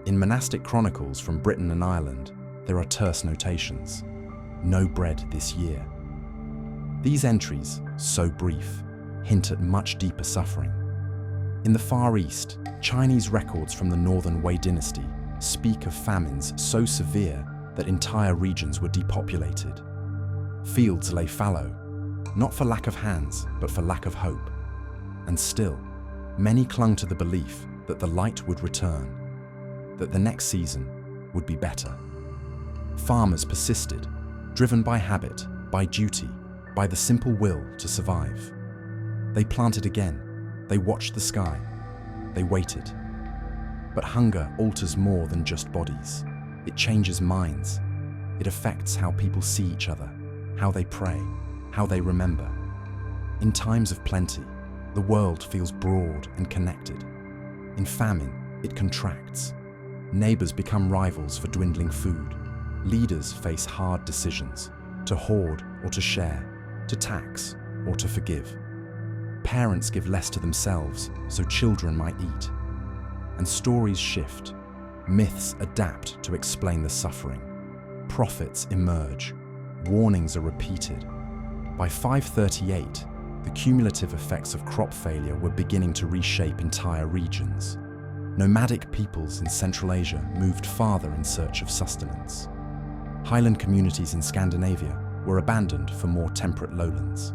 In monastic chronicles from Britain and Ireland, there are terse notations. No bread this year. These entries, so brief, hint at much deeper suffering. In the Far East, Chinese records from the Northern Wei dynasty speak of famines so severe that entire regions were depopulated. Fields lay fallow, not for lack of hands, but for lack of hope. And still, many clung to the belief that the light would return, that the next season would be better. Farmers persisted, driven by habit, by duty, by the simple will to survive. They planted again, they watched the sky, they waited. But hunger alters more than just bodies. It changes minds. It affects how people see each other, how they pray, how they remember. In times of plenty, the world feels broad and connected. In famine, it contracts. Neighbors become rivals for dwindling food. Leaders face hard decisions, to hoard or to share, to tax or to forgive. Parents give less to themselves so children might eat. And stories shift. Myths adapt to explain the suffering. Prophets emerge. Warnings are repeated. By 538, the cumulative effects of crop failure were beginning to reshape entire regions. Nomadic peoples in Central Asia moved farther in search of sustenance. Highland communities in Scandinavia were abandoned for more temperate lowlands.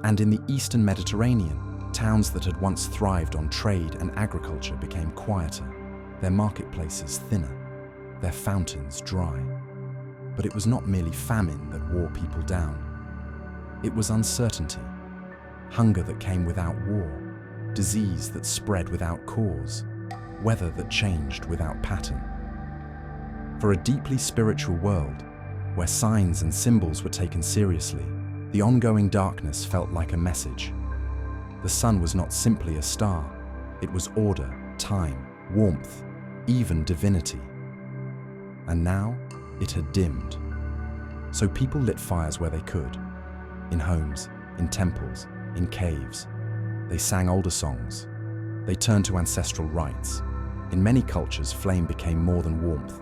And in the Eastern Mediterranean, towns that had once thrived on trade and agriculture became quieter, their marketplaces thinner, their fountains dry. But it was not merely famine that wore people down. It was uncertainty, hunger that came without war, disease that spread without cause, weather that changed without pattern. For a deeply spiritual world, where signs and symbols were taken seriously, the ongoing darkness felt like a message. The sun was not simply a star, it was order, time, warmth, even divinity. And now, it had dimmed. So people lit fires where they could, in homes, in temples, in caves. They sang older songs. They turned to ancestral rites. In many cultures, flame became more than warmth.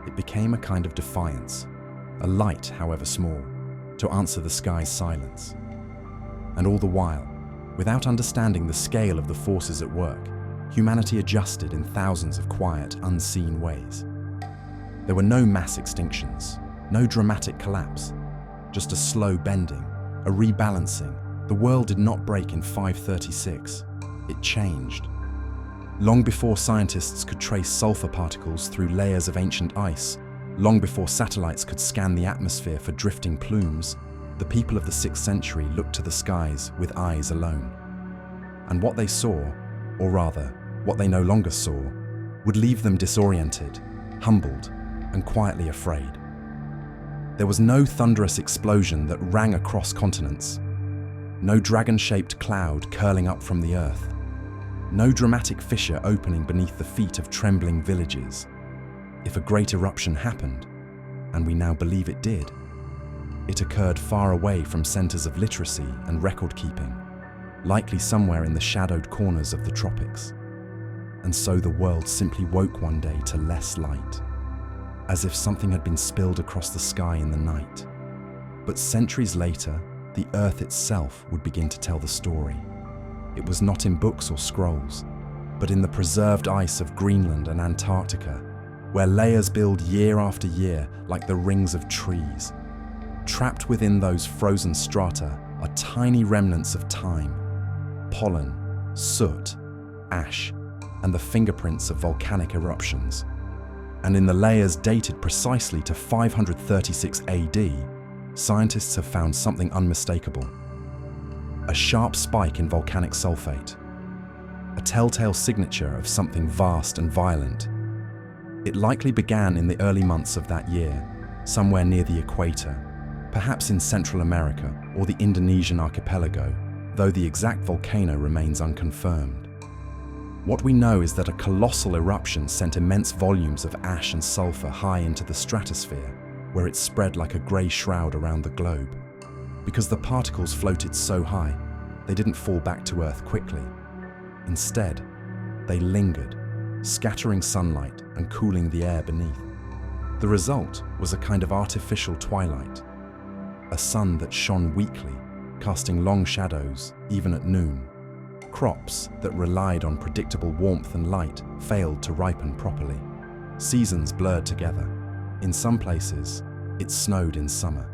It became a kind of defiance, a light, however small, to answer the sky's silence. And all the while, without understanding the scale of the forces at work, humanity adjusted in thousands of quiet, unseen ways. There were no mass extinctions, no dramatic collapse, just a slow bending, a rebalancing. The world did not break in 536, it changed. Long before scientists could trace sulfur particles through layers of ancient ice, long before satellites could scan the atmosphere for drifting plumes, the people of the 6th century looked to the skies with eyes alone. And what they saw, or rather, what they no longer saw, would leave them disoriented, humbled, and quietly afraid. There was no thunderous explosion that rang across continents, no dragon-shaped cloud curling up from the earth, no dramatic fissure opening beneath the feet of trembling villages. If a great eruption happened, and we now believe it did, it occurred far away from centers of literacy and record-keeping, likely somewhere in the shadowed corners of the tropics. And so the world simply woke one day to less light, as if something had been spilled across the sky in the night. But centuries later, the Earth itself would begin to tell the story. It was not in books or scrolls, but in the preserved ice of Greenland and Antarctica, where layers build year after year like the rings of trees. Trapped within those frozen strata are tiny remnants of time, pollen, soot, ash, and the fingerprints of volcanic eruptions. And in the layers dated precisely to 536 AD, scientists have found something unmistakable. a sharp spike in volcanic sulfate, a telltale signature of something vast and violent. It likely began in the early months of that year, somewhere near the equator, perhaps in Central America or the Indonesian archipelago, though the exact volcano remains unconfirmed. What we know is that a colossal eruption sent immense volumes of ash and sulfur high into the stratosphere, where it spread like a grey shroud around the globe. Because the particles floated so high, they didn't fall back to Earth quickly. Instead, they lingered, scattering sunlight and cooling the air beneath. The result was a kind of artificial twilight, a sun that shone weakly, casting long shadows even at noon. Crops that relied on predictable warmth and light failed to ripen properly. Seasons blurred together. In some places, it snowed in summer.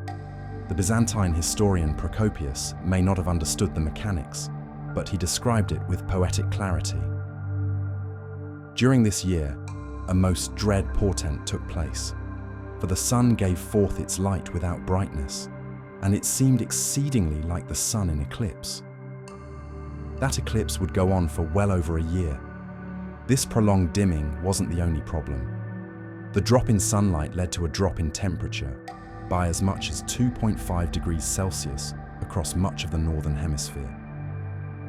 The Byzantine historian Procopius may not have understood the mechanics, but he described it with poetic clarity. During this year, a most dread portent took place, for the sun gave forth its light without brightness, and it seemed exceedingly like the sun in eclipse. That eclipse would go on for well over a year. This prolonged dimming wasn't the only problem. The drop in sunlight led to a drop in temperature by as much as 2.5 degrees Celsius across much of the northern hemisphere.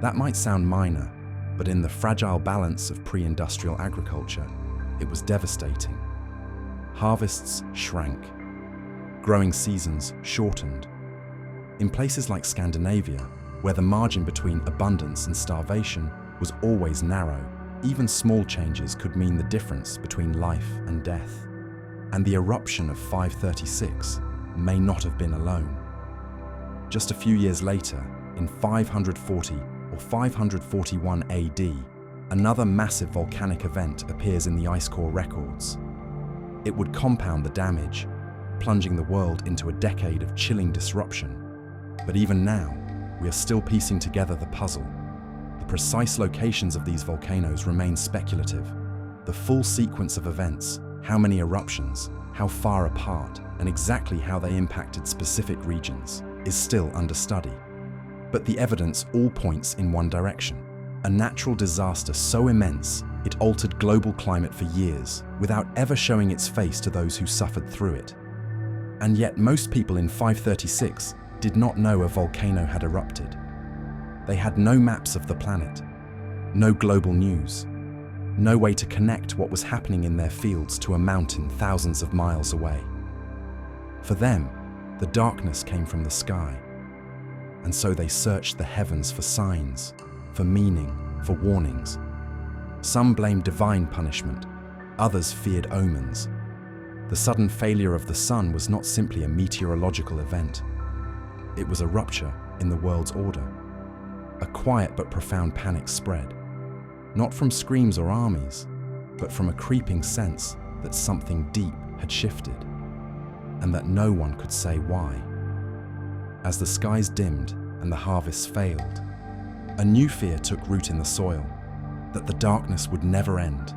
That might sound minor, but in the fragile balance of pre-industrial agriculture, it was devastating. Harvests shrank. Growing seasons shortened. In places like Scandinavia, where the margin between abundance and starvation was always narrow, even small changes could mean the difference between life and death. And the eruption of 536 may not have been alone. Just a few years later, in 540 or 541 AD, another massive volcanic event appears in the ice core records. It would compound the damage, plunging the world into a decade of chilling disruption. But even now, we are still piecing together the puzzle. The precise locations of these volcanoes remain speculative. The full sequence of events, how many eruptions, how far apart, and exactly how they impacted specific regions, is still under study. But the evidence all points in one direction: a natural disaster so immense it altered global climate for years without ever showing its face to those who suffered through it. And yet most people in 536 did not know a volcano had erupted. They had no maps of the planet, no global news, no way to connect what was happening in their fields to a mountain thousands of miles away. For them, the darkness came from the sky, and so they searched the heavens for signs, for meaning, for warnings. Some blamed divine punishment, others feared omens. The sudden failure of the sun was not simply a meteorological event. It was a rupture in the world's order. A quiet but profound panic spread, not from screams or armies, but from a creeping sense that something deep had shifted, and that no one could say why. As the skies dimmed and the harvests failed, a new fear took root in the soil, that the darkness would never end,